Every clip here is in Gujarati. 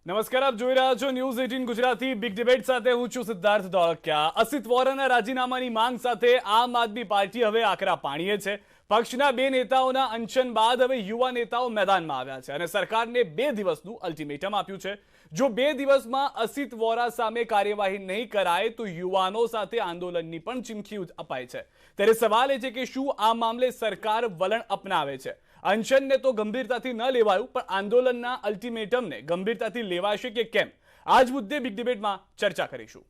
નમસ્કાર, આપ જોઈ રહ્યા છો ન્યૂઝ 18 ગુજરાતી બિગ ડિબેટ સાથે હું છું સિદ્ધાર્થ ધોળકિયા। અસિત વોરાના રાજીનામાની માંગ સાથે આમ આદમી પાર્ટી હવે આકરા પાણીએ છે। પક્ષના બે નેતાઓના અનશન બાદ હવે યુવા નેતાઓ મેદાનમાં આવ્યા છે અને સરકારને 2 દિવસનું અલ્ટિમેટમ આપ્યું છે। જો 2 દિવસમાં અસિત વોરા સામે કાર્યવાહી નહીં કરાય તો યુવાનો સાથે આંદોલનની પણ ચીમકી અપાય છે। ત્યારે સવાલ એ છે કે શું આ મામલે સરકાર વલણ અપનાવે છે? અનશનને તો ગંભીરતાથી ન લેવાયું, પણ આંદોલનના અલ્ટિમેટમને ગંભીરતાથી લેવાશે કે કેમ? આ જ મુદ્દે બિગ ડિબેટમાં ચર્ચા કરીશું।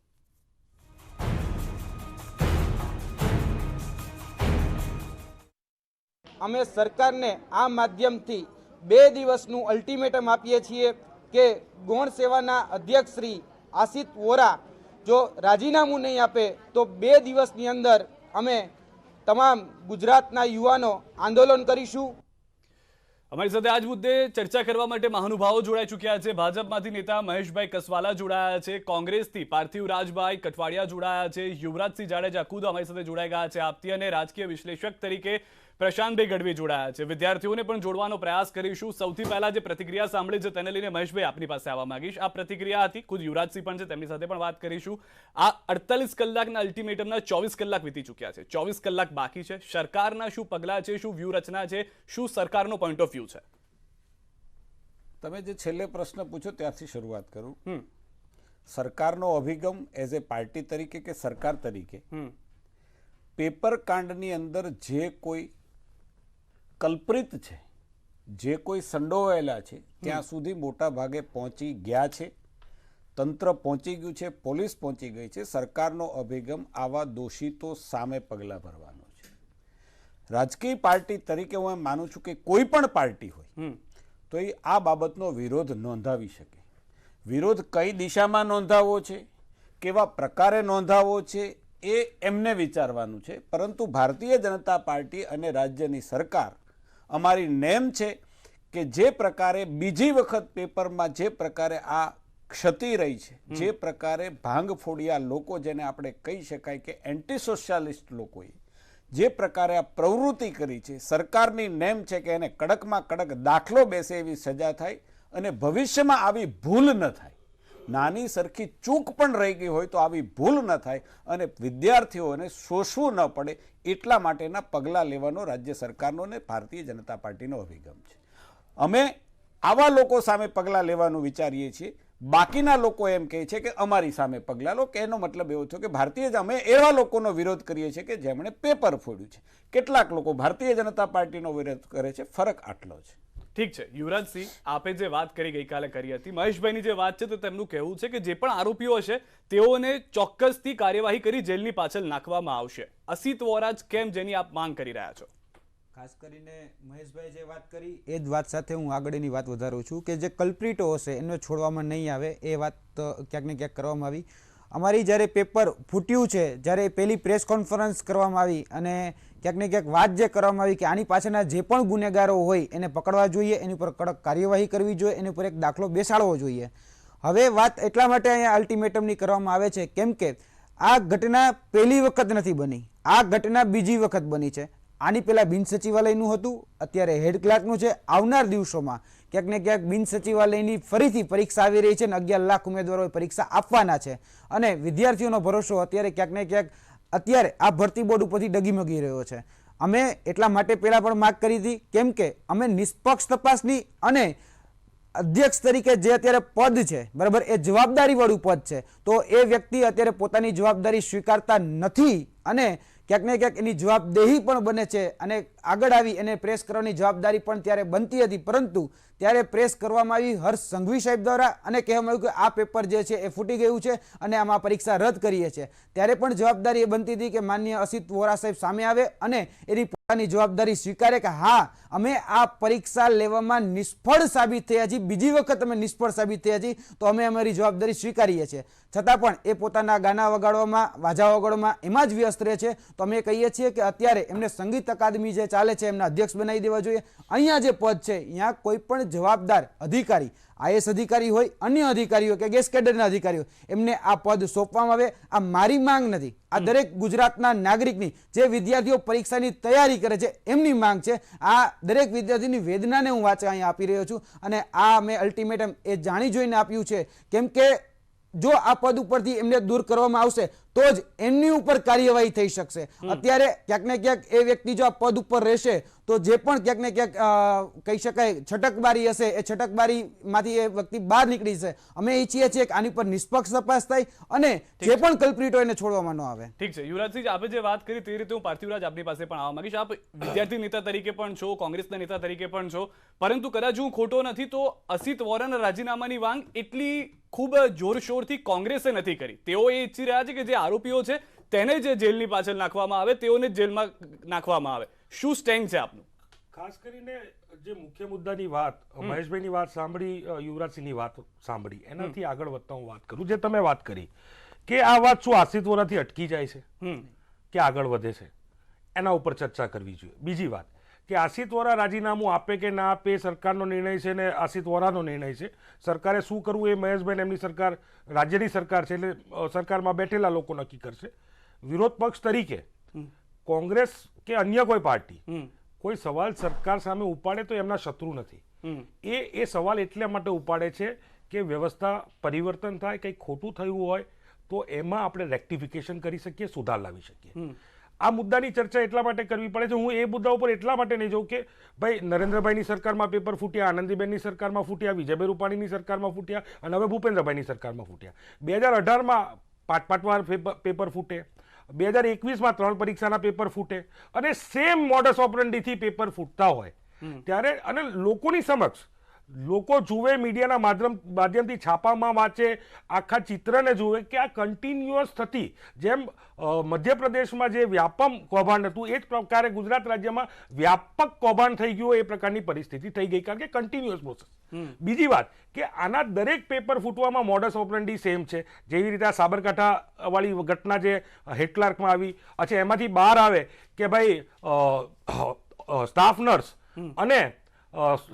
અમે સરકારને આ માધ્યમથી 2 દિવસનું અલ્ટિમેટમ આપીએ છીએ કે ગૌણ સેવાના અધ્યક્ષ શ્રી આસિત વોરા જો રાજીનામું નહીં આપે તો 2 દિવસની અંદર અમે તમામ ગુજરાતના યુવાનો આંદોલન કરીશું। અમારી સાથે આજ મુદ્દે ચર્ચા કરવા માટે મહાનુભાવો જોડાઈ ચૂક્યા છે। ભાજપમાંથી નેતા મહેશભાઈ કસવાલા જોડાયા છે, કોંગ્રેસથી પાર્થિવ રાજભાઈ કઠવાડિયા જોડાયા છે, યુવરાજસિંહ જાડેજા ખુદ અમારી સાથે જોડાઈ ગયા છે, આપતી અને રાજકીય વિશ્લેષક તરીકે પ્રશાંતભાઈ ગઢવી જોડાયા છે। વિદ્યાર્થીઓને પણ જોડવાનો પ્રયાસ કરીશું। સૌથી પહેલા જે પ્રતિક્રિયા સાંભળી છે તેને લઈને મહેશભાઈ આપની પાસે આવવા માંગીશ। આ પ્રતિક્રિયા હતી, ખુદ યુવરાજસિંહ પણ છે, તેમની સાથે પણ વાત કરીશું। આ 48 કલાકના અલ્ટિમેટમના 24 કલાક વીતી ચૂક્યા છે, 24 કલાક બાકી છે। સરકારના શું પગલાં છે, શું વ્યૂહરચના છે, શું સરકારનો પોઈન્ટ ઓફ વ્યૂ છે? તમે જે છેલ્લે પ્રશ્ન પૂછો ત્યાંથી શરૂઆત કરું। સરકારનો અભિગમ એઝ એ પાર્ટી તરીકે કે સરકાર તરીકે પેપર કાંડની અંદર જે કોઈ કલ્પ્રિત છે, જે કોઈ સંડોવાયેલા છે, ત્યાં સુધી મોટા ભાગે પહોંચી ગયા છે। તંત્ર પહોંચી ગયું છે, પોલીસ પહોંચી ગઈ છે। સરકારનો અભિગમ આવા દોષિતો સામે પગલાં ભરવાનો છે। રાજકીય પાર્ટી તરીકે હું એમ માનું છું કે કોઈ પણ પાર્ટી હોય તો એ આ બાબતનો વિરોધ નોંધાવી શકે। વિરોધ કઈ દિશામાં નોંધાવવો છે, કેવા પ્રકારે નોંધાવવો છે, એ એમને વિચારવાનું છે। પરંતુ ભારતીય જનતા પાર્ટી અને રાજ્યની સરકાર અમારી નેમ છે કે જે પ્રકારે બીજી વખત પેપરમાં જે પ્રકારે આ ક્ષતિ રહી છે, જે પ્રકારે ભાંગ ફોડિયા લોકો, જેને આપણે કહી શકાય કે એન્ટી સોશિયાલિસ્ટ લોકોએ જે પ્રકારે આ પ્રવૃત્તિ કરી છે, સરકારની નેમ છે કે એને કડકમાં કડક દાખલો બેસે એવી સજા થાય અને ભવિષ્યમાં આવી ભૂલ ન થાય। નાની સરખી ચૂક પણ રહી ગઈ હોય તો આવી ભૂલ ન થાય અને વિદ્યાર્થીઓને શોષવું ન પડે એટલા માટેના પગલાં લેવાનો રાજ્ય સરકારનો ને ભારતીય જનતા પાર્ટીનો અભિગમ છે। અમે આવા લોકો સામે પગલાં લેવાનું વિચારીએ છીએ। બાકીના લોકો એમ કહે છે કે અમારી સામે પગલાં લો, કે એનો મતલબ એવો થયો કે અમે એવા લોકોનો વિરોધ કરીએ છીએ કે જેમણે પેપર ફોડ્યું છે। કેટલાક લોકો ભારતીય જનતા પાર્ટીનો વિરોધ કરે છે, ફરક આટલો છે। ઠીક છે યુવરાજસિંહ, આપે જે વાત કરી ગઈકાલે કરી હતી, મહેશભાઈની જે વાત છે તો તેમનું કહેવું છે કે જે પણ આરોપીઓ હશે તેઓને ચોક્કસથી કાર્યવાહી કરી જેલની પાછળ નાખવામાં આવશે। અસિત વોરા કેમ, જેની આપ માંગ કરી રહ્યા છો? ખાસ કરીને મહેશભાઈ જે વાત કરી એ જ વાત સાથે હું આગળની વાત વધારું છું કે જે કલ્પ્રિટો હશે એને છોડવામાં નહીં આવે, એ વાત ક્યાંક ને ક્યાંક કરવામાં આવી। અમારી જ્યારે પેપર ફૂટ્યું છે, જ્યારે પહેલી પ્રેસ કોન્ફરન્સ કરવામાં આવી અને ક્યાંક ને ક્યાંક વાત જે કરવામાં આવી કે આની પાછળના જે પણ ગુનેગારો હોય એને પકડવા જોઈએ, એની ઉપર કડક કાર્યવાહી કરવી જોઈએ, એની ઉપર એક દાખલો બેસાડવો જોઈએ। હવે વાત એટલા માટે અહીંયા અલ્ટિમેટમની કરવામાં આવે છે કેમ કે આ ઘટના પહેલી વખત નથી બની, આ ઘટના બીજી વખત બની છે। આની પહેલા બિન સચિવાલયનું હતું, અત્યારે હેડ ક્લાર્કનું છે। આવનાર દિવસોમાં ક્યાંક ને ક્યાંક બિન સચિવાલયની ફરીથી પરીક્ષા આવી રહી છે અને 11 લાખ ઉમેદવારોએ પરીક્ષા આપવાના છે અને વિદ્યાર્થીઓનો ભરોસો અત્યારે ક્યાંક ને ક્યાંક અત્યારે આ ભરતી બોર્ડ ઉપરથી ડગીમગી રહ્યો છે। અમે એટલા માટે પહેલા પણ માગ કરી હતી કેમ કે અમે નિષ્પક્ષ તપાસની અને અધ્યક્ષ તરીકે જે અત્યારે પદ છે, બરાબર, એ જવાબદારીવાળું પદ છે, તો એ વ્યક્તિ અત્યારે પોતાની જવાબદારી સ્વીકારતા નથી અને ક્યાંક ને ક્યાંક એની જવાબદેહી પણ બને છે અને આગળ આવી એને પ્રેસ કરવાની જવાબદારી પણ ત્યારે બનતી હતી, પરંતુ ત્યારે પ્રેસ કરવામાં આવી હર્ષ સંઘવી સાહેબ દ્વારા અને કહેવામાં આવ્યું કે આ પેપર જે છે એ ફૂટી ગયું છે અને આમાં પરીક્ષા રદ કરીએ છીએ। ત્યારે પણ જવાબદારી એ બનતી હતી કે માનનીય અસિત વોરા સાહેબ સામે આવે અને એની પોતાની જવાબદારી સ્વીકારે કે હા અમે આ પરીક્ષા લેવામાં નિષ્ફળ સાબિત થયા છીએ, બીજી વખત અમે નિષ્ફળ સાબિત થયા છીએ, તો અમે અમારી જવાબદારી સ્વીકારીએ છીએ। છતાં પણ એ પોતાના ગાના વગાડવામાં, વાજા વગાડવામાં એમાં જ વ્યસ્ત રહે છે। તો અમે કહીએ છીએ કે અત્યારે એમને સંગીત અકાદમી જે ચાલે છે એમના અધ્યક્ષ બનાવી દેવા જોઈએ. અહીંયા જે પદ છે અહીંયા કોઈ પણ જવાબદાર અધિકારી, આઈએસ અધિકારી હોય, અન્ય અધિકારીઓ કે ગેસ કેડરના અધિકારીઓ, એમને આ પદ સોંપવામાં આવે. આ મારી માંગ નથી, આ દરેક ગુજરાતના નાગરિકની, જે વિદ્યાર્થીઓ પરીક્ષાની તૈયારી કરે છે એમની માંગ છે. આ દરેક વિદ્યાર્થીની વેદનાને હું વાંચા અહીંયા આપી રહ્યો છું અને આ મેં અલ્ટિમેટમ એ જાણી જોઈને આપ્યું છે, કેમ કે જો આ પદ ઉપરથી એમને દૂર કરવામાં આવશે તો જ એમની ઉપર કાર્યવાહી થઈ શકશે. અત્યારે ક્યાંક ને ક્યાંક એ વ્યક્તિ જો આ પદ ઉપર રહેશે તો જે પણ ક્યાંક ને ક્યાંક કહી શકાય છટકબારી હશે, એ છટકબારીમાંથી એ વ્યક્તિ બહાર નીકળી છે. અમે ઈચ્છીએ છીએ કે આની પર નિષ્પક્ષ તપાસ થાય અને જે પણ કલ્પ્રિટો એને છોડવામાં ન આવે. ઠીક છે યુવરાજસિંહ, આપે જે વાત કરી તે રીતે હું પાર્થિવરાજ આપની પાસે પણ આવવા માંગીશ. આપ વિદ્યાર્થી નેતા તરીકે પણ છો, કોંગ્રેસના નેતા તરીકે પણ છો, પરંતુ કદાચ હું ખોટો નથી તો અસિત વોરાના રાજીનામાની માંગ એટલી ખૂબ જોરશોરથી કોંગ્રેસે નથી કરી. તેઓ એ ઈચ્છી રહ્યા છે કે જે આરોપીઓ છે તેને જે જેલની પાછળ નાખવામાં આવે તેઓને જેલમાં નાખવામાં આવે. શું સ્ટેન્ડ છે આપનું? ખાસ કરીને જે મુખ્ય મુદ્દાની વાત, મહેશભાઈની વાત સાંભળી, યુવરાજસિંહની વાત સાંભળી, એનાથી આગળ વધતા હું વાત કરું. જે તમે વાત કરી કે આ વાત શું આસિત વોરાથી અટકી જાય છે કે આગળ વધે છે, એના ઉપર ચર્ચા કરવી જોઈએ. બીજી વાત કે આસિત વોરા રાજીનામું આપે કે ના આપે સરકારનો નિર્ણય છે ને આસિત વોરાનો નિર્ણય છે. સરકારે શું કરવું એ મહેશભાઈ એમની સરકાર, રાજ્યની સરકાર છે એટલે સરકારમાં બેઠેલા લોકો નક્કી કરશે. વિરોધ પક્ષ તરીકે કોંગ્રેસ કે અન્ય કોઈ પાર્ટી કોઈ સવાલ સરકાર સામે ઉપાડે તો એમના શત્રુ નથી. એ સવાલ એટલા માટે ઉપાડે છે કે વ્યવસ્થા પરિવર્તન થાય, કંઈક ખોટું થયું હોય તો એમાં આપણે રેક્ટિફિકેશન કરી શકીએ, સુધાર લાવી શકીએ. આ મુદ્દાની ચર્ચા એટલા માટે કરવી પડે છે. હું એ મુદ્દા ઉપર એટલા માટે નહીં જોઉં કે ભાઈ નરેન્દ્રભાઈની સરકારમાં પેપર ફૂટ્યા, આનંદીબેનની સરકારમાં ફૂટ્યા, વિજયભાઈ રૂપાણીની સરકારમાં ફૂટ્યા અને હવે ભૂપેન્દ્રભાઈની સરકારમાં ફૂટ્યા. 2018માં 5 વાર પેપર ફૂટે, 2021માં 3 પરીક્ષાના પેપર ફૂટે અને સેમ મોડસ ઓપરન્ડીથી પેપર ફૂટતા હોય ત્યારે અને લોકોની સમક્ષ લોકો જુએ, મીડિયાના માધ્યમથી છાપામાં વાંચે, આખા ચિત્રને જુએ કે આ કન્ટિન્યુઅસ થતી, જેમ મધ્યપ્રદેશમાં જે વ્યાપક કૌભાંડ હતું એ જ પ્રકારે ગુજરાત રાજ્યમાં વ્યાપક કૌભાંડ થઈ ગયું, એ પ્રકારની પરિસ્થિતિ થઈ ગઈ, કારણ કે કન્ટિન્યુઅસ પ્રોસેસ. બીજી વાત કે આના દરેક પેપર ફૂટવામાં મોડસ ઓપરન્ડી સેમ છે. જેવી રીતે આ સાબરકાંઠા વાળી ઘટના જે હેડ ક્લાર્કમાં આવી, અચ્છા એમાંથી બહાર આવે કે ભાઈ સ્ટાફ નર્સ અને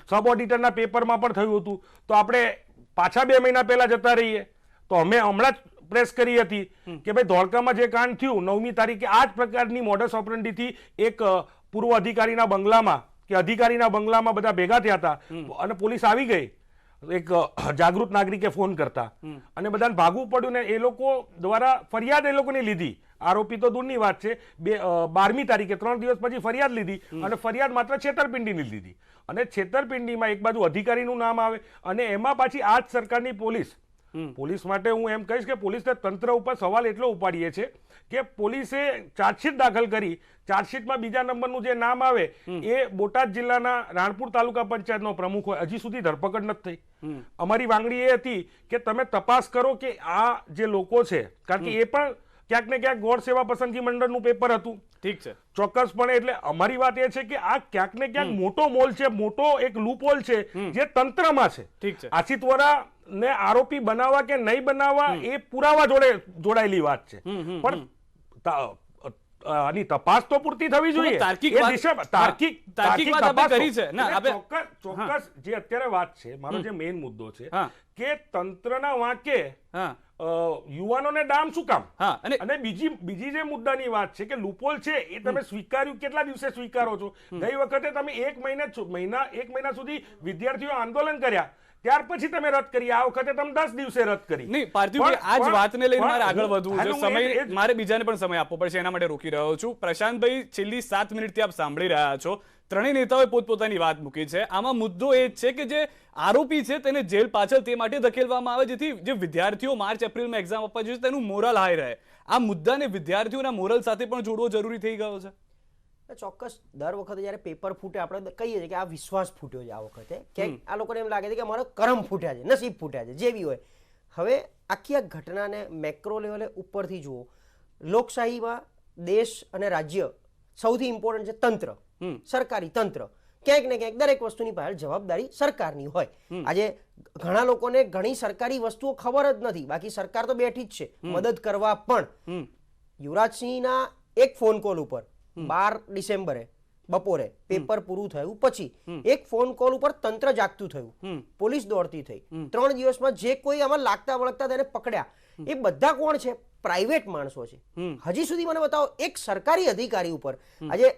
સબ ઓડિટરના પેપરમાં પણ થયું હતું, તો આપણે પાછા 2 મહિના પહેલા જતા રહીએ. તો અમે હમણાં જ પ્રેસ કરી હતી કે ભાઈ ધોળકામાં જે કાંડ થયું 9મી તારીખે આ જ પ્રકારની મોડસ ઓપરન્ડીથી એક પૂર્વ અધિકારીના બંગલામાં કે અધિકારીના બંગલામાં બધા ભેગા થયા હતા અને પોલીસ આવી ગઈ એક જાગૃત નાગરિકે ફોન કરતા અને બધાને ભાગવું પડ્યું ને એ લોકો દ્વારા ફરિયાદ એ લોકોની લીધી. આરોપી તો દૂરની વાત છે, 12મી તારીખે 3 દિવસ પછી ફરિયાદ લીધી અને ફરિયાદ માત્ર છેતરપિંડીની લીધી. અને છેતરપિંડીમાં એક બાજુ અધિકારીનું નામ આવે અને એમાં પાછી આ જ સરકારની પોલીસ માટે હું એમ કહીશ કે પોલીસને તંત્ર ઉપર સવાલ એટલો ઉપાડીએ છે કે પોલીસે ચાર્જશીટ દાખલ કરી, ચાર્જશીટમાં બીજા નંબરનું જે નામ આવે એ બોટાદ જિલ્લાના રાણપુર તાલુકા પંચાયતનો પ્રમુખ હોય, હજી સુધી ધરપકડ નથી થઈ. અમારી માંગણી એ હતી કે તમે તપાસ કરો કે આ જે લોકો છે, કારણ કે એ પણ ક્યાંક ને ક્યાંક ગૌણ સેવા પસંદગી મંડળનું પેપર હતું. ઠીક છે, ચોક્કસપણે. એટલે અમારી વાત એ છે કે આ ક્યાંક ને ક્યાંક મોટો મોલ છે, મોટો એક લૂપહોલ છે જે તંત્રમાં છે. ઠીક છે, આસિત વોરા ને આરોપી બનાવવા કે નહીં બનાવવા એ પુરાવા જોડે જોડાયેલી વાત છે, પણ આની તપાસ તો પૂરતી થવી જોઈએ. ચોક્કસ જે અત્યારે વાત છે, મારો જે મેઇન મુદ્દો છે કે તંત્રના વાંકે યુવાનોને ડામ શું કામ? અને બીજી જે મુદ્દાની વાત છે કે લૂપહોલ છે એ તમે સ્વીકાર્યું, કેટલા દિવસે સ્વીકારો છો? ગઈ વખતે તમે 1 મહિના સુધી વિદ્યાર્થીઓ આંદોલન કર્યા, ત્યાર પછી તમે રદ કરી. આ વખતે તમે 10 દિવસે રદ કરી. નહીં પાર્થિવભાઈ, આ જ વાતને લઈને મારે આગળ વધવું છે. સમય મારે બીજાને પણ સમય આપવો પડશે, એના માટે રોકી રહ્યો છું. પ્રશાંતભાઈ, છેલ્લી 7 મિનિટથી આપ સાંભળી રહ્યા છો, ત્રણેય નેતાઓએ પોતપોતાની વાત મૂકી છે. આમાં મુદ્દો એ જ છે કે જે આરોપી છે તેને જેલ પાછળ તે માટે ધકેલવામાં આવે જેથી જે વિદ્યાર્થીઓ માર્ચ એપ્રિલમાં એક્ઝામ આપવા જોઈએ તેનું મોરલ હાઈ રહે. આ મુદ્દાને વિદ્યાર્થીઓના મોરલ સાથે પણ જોડવો જરૂરી થઈ ગયો છે. ચોક્કસ. દર વખતે જ્યારે પેપર ફૂટે આપણે કહીએ છીએ કે આ વિશ્વાસ ફૂટ્યો છે. આ વખતે ક્યાંક આ લોકોને એમ લાગે છે કે અમારો કરમ ફૂટ્યા છે, નસીબ ફૂટ્યા છે, જેવી હોય. હવે આખી આ ઘટનાને મેક્રો લેવલે ઉપરથી જુઓ. લોકશાહીમાં દેશ અને રાજ્ય સૌથી ઇમ્પોર્ટન્ટ છે તંત્ર, સરકારી તંત્ર. ક્યાંક ને ક્યાંક દરેક વસ્તુની પાછળ જવાબદારી સરકારની હોય. આજે ઘણા લોકોને ઘણી સરકારી વસ્તુઓ ખબર જ નથી, બાકી સરકાર તો બેઠી જ છે મદદ કરવા. પણ યુવરાજસિંહના એક ફોન કોલ ઉપર 12 ડિસેમ્બરે બપોરે પેપર પૂરું થયું પછી એક ફોન કોલ ઉપર તંત્ર જાગતું થયું, પોલીસ દોડતી થઈ, 3 દિવસમાં જે કોઈ આમાં લાગતા વળગતા તેને પકડ્યા, એ બધા કોણ છે? પ્રાઇવેટ માણસો છે. હજી સુધી મને બતાવો એક સરકારી અધિકારી ઉપર આજે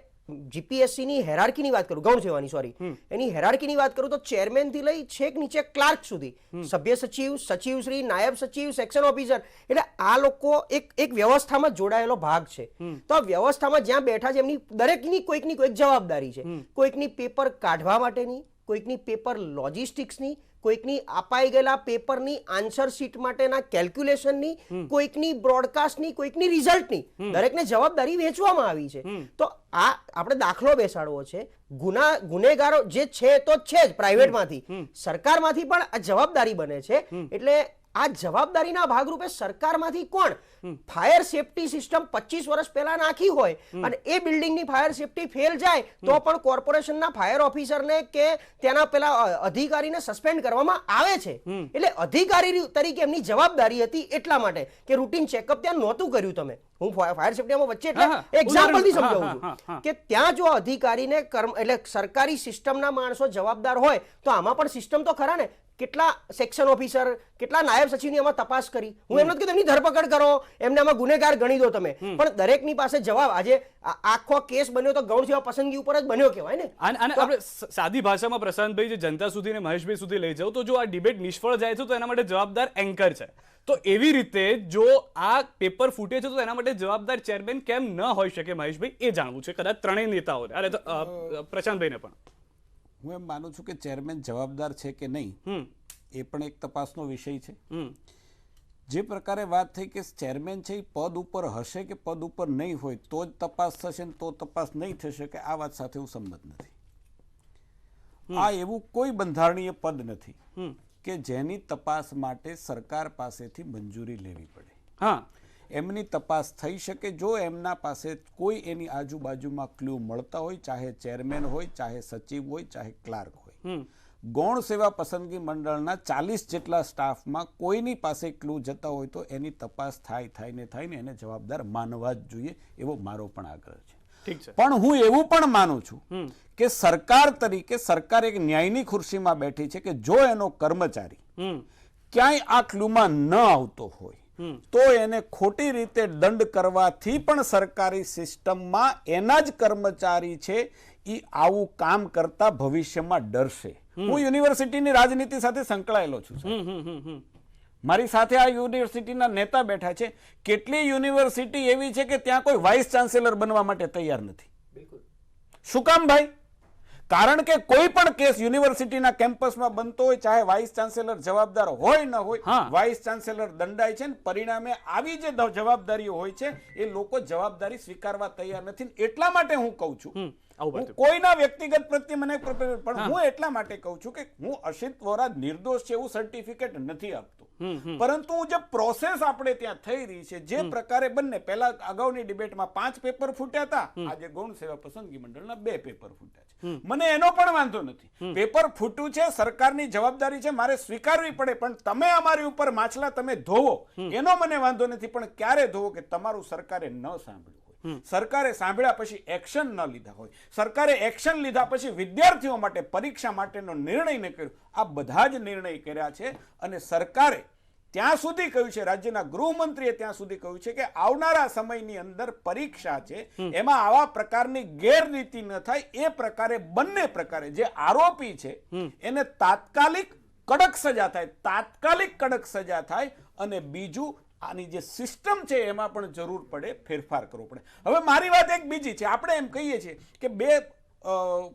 જીપીએસસી ની હેરાર્કીની વાત કરું, ગૌણ સેવાની સોરી, એની હેરાર્કીની વાત કરું તો ચેરમેન થી લઈ છેક નીચે ક્લાર્ક સુધી, સભ્ય સચિવ, સચિવશ્રી, નાયબ સચિવ, સેક્શન ઓફિસર, એટલે આ લોકો એક વ્યવસ્થામાં જોડાયેલો ભાગ છે. તો આ વ્યવસ્થામાં જ્યાં બેઠા છે એમની દરેકની કોઈકની કોઈક જવાબદારી છે. કોઈકની પેપર કાઢવા માટેની, કોઈકની પેપર લોજિસ્ટિક્સની, કોઈકની અપાઈ ગયેલા પેપરની આન્સર શીટ માટેના કેલ્ક્યુલેશનની, કોઈકની બ્રોડકાસ્ટની, કોઈકની રિઝલ્ટની, દરેકને જવાબદારી વહેંચવામાં આવી છે. તો આ આપણે દાખલો બેસાડવો છે. ગુનેગારો જે છે તો છે જ પ્રાઇવેટમાંથી, સરકારમાંથી પણ આ જવાબદારી બને છે. એટલે આ જવાબદારીના ભાગરૂપે સરકારમાંથી કોણ ફાયર સેફટી સિસ્ટમ 25 વર્ષ પહેલા નાખી હોય અને એ બિલ્ડિંગની ફાયર સેફટી ફેલ જાય તો પણ કોર્પોરેશનના ફાયર ઓફિસરને કે તેના પેલા અધિકારીને સસ્પેન્ડ કરવામાં આવે છે. એટલે અધિકારી તરીકે એમની જવાબદારી હતી એટલા માટે કે રૂટીન ચેકઅપ ત્યાં નહોતું કર્યું. તમે હું ફાયર સેફટીમાં વચ્ચે એટલે એક્ઝામ્પલથી સમજાવું છું કે ત્યાં જો અધિકારીને એટલે સરકારી સિસ્ટમના માણસો જવાબદાર હોય તો આમાં પણ સિસ્ટમ તો ખરા ને. કેટલા સેક્શન ઓફિસર, કેટલા નાયબ સચિવની આમાં તપાસ કરી. હું એમ નથી કીધું એમની ધરપકડ કરો, એમને આમાં ગુનેગાર ગણી દો તમે, પણ દરેકની પાસે જવાબ. આજે આખો કેસ બન્યો તો ગૌણ સેવા પસંદગી ઉપર જ બન્યો કહેવાય ને. અને આપણે સાદી ભાષામાં પ્રશાંતભાઈ જે જનતા સુધી ને મહેશભાઈ સુધી લઈ જાવ તો જો આ ડિબેટ નિષ્ફળ જાય છે તો એના માટે જવાબદાર એન્કર છે. તો એવી રીતે જો આ પેપર ફૂટે છે તો એના માટે જવાબદાર ચેરમેન કેમ ન હોઈ શકે મહેશભાઈ, એ જાણવું છે કદાચ ત્રણેય નેતાઓને. અરે પ્રશાંતભાઈને પણ હું એમ માનું છું કે ચેરમેન જવાબદાર છે કે નહીં એ પણ એક તપાસનો વિષય છે. જે પ્રકારે વાત થઈ કે ચેરમેન છે એ પદ ઉપર હશે કે પદ ઉપર નહીં હોય તો જ તપાસ થશે ને તો તપાસ નહીં થશે કે આ વાત સાથે હું સંમત નથી. આ એવું કોઈ બંધારણીય પદ નથી કે જેની તપાસ માટે સરકાર પાસેથી મંજૂરી લેવી પડે. હા, એમની તપાસ થઈ શકે જો એમના પાસે કોઈ એની આજુબાજુમાં ક્લુ મળતા હોય, ચાહે ચેરમેન હોય, ચાહે સચિવ હોય, ચાહે ક્લાર્ક હોય. ગૌણ સેવા પસંદગી મંડળના 40 જેટલા સ્ટાફમાં કોઈની પાસે ક્લુ જતા હોય તો એની તપાસ થાય ને એને જવાબદાર માનવા જ જોઈએ, એવો મારો પણ આગ્રહ છે. ઠીક છે. પણ હું એવું પણ માનું છું કે સરકાર તરીકે સરકાર એક ન્યાયની ખુરશીમાં બેઠી છે કે જો એનો કર્મચારી ક્યાંય આ ક્લુમાં ન આવતો હોય તો એને ખોટી રીતે દંડ કરવાથી પણ સરકારી સિસ્ટમમાં એના જ કર્મચારી છે એ આવું કામ કરતા ભવિષ્યમાં ડરશે. હું યુનિવર્સિટીની રાજનીતિ સાથે સંકળાયેલો છું. મારી સાથે આ યુનિવર્સિટીના નેતા બેઠા છે. કેટલી યુનિવર્સિટી એવી છે કે ત્યાં કોઈ વાઇસ ચાન્સેલર બનવા માટે તૈયાર નથી. શું કામ ભાઈ? કારણ કે કોઈ પણ કેસ યુનિવર્સિટીના કેમ્પસમાં બનતો હોય, ચાહે વાઇસ ચાન્સેલર જવાબદાર હોય ન હોય, વાઇસ ચાન્સેલર દંડાય છે ને પરિણામે આવી જે જવાબદારીઓ હોય છે એ લોકો જવાબદારી સ્વીકારવા તૈયાર નથી. એટલા માટે હું કહું છું, હું કોઈના વ્યક્તિગત પ્રત્યે મને પણ હું એટલા માટે કહું છું કે હું અશિત વોરા નિર્દોષ છે એવું સર્ટિફિકેટ નથી આપતો, પરંતુ જે પ્રોસેસ આપણે ત્યાં થઈ રહી છે, જે પ્રકારે બંને પહેલા અગાઉની ડિબેટમાં 5 પેપર ફૂટ્યા હતા, આજે ગૌણ સેવા પસંદગી મંડળના 2 પેપર ફૂટ્યા છે. મને એનો પણ વાંધો નથી. પેપર ફૂટ્યું છે, સરકારની જવાબદારી છે, મારે સ્વીકારવી પડે, પણ તમે અમારી ઉપર માછલા તમે ધોવો એનો મને વાંધો નથી. પણ ક્યારે ધોવો કે તમારું સરકારે ન સાંભળ્યું હોય, સરકારે સાંભળ્યા પછી એક્શન ન લીધા હોય, સરકારે એક્શન લીધા પછી વિદ્યાર્થીઓ માટે પરીક્ષા માટેનો નિર્ણય ન કર્યો. આ બધા જ નિર્ણય કર્યા છે અને સરકારે ત્યાં સુધી કહ્યું છે, રાજ્યના ગૃહમંત્રીએ ત્યાં સુધી કહ્યું છે કે આવનારા સમયની અંદર પરીક્ષા છે એમાં આવા પ્રકારની ગેરરીતિ ન થાય એ પ્રકારે બંને પ્રકારે જે આરોપી છે એને તાત્કાલિક કડક સજા થાય અને બીજું આની જે સિસ્ટમ છે એમાં પણ જરૂર પડે ફેરફાર કરવો પડે. હવે મારી વાત એક બીજી છે. આપણે એમ કહીએ છીએ કે 2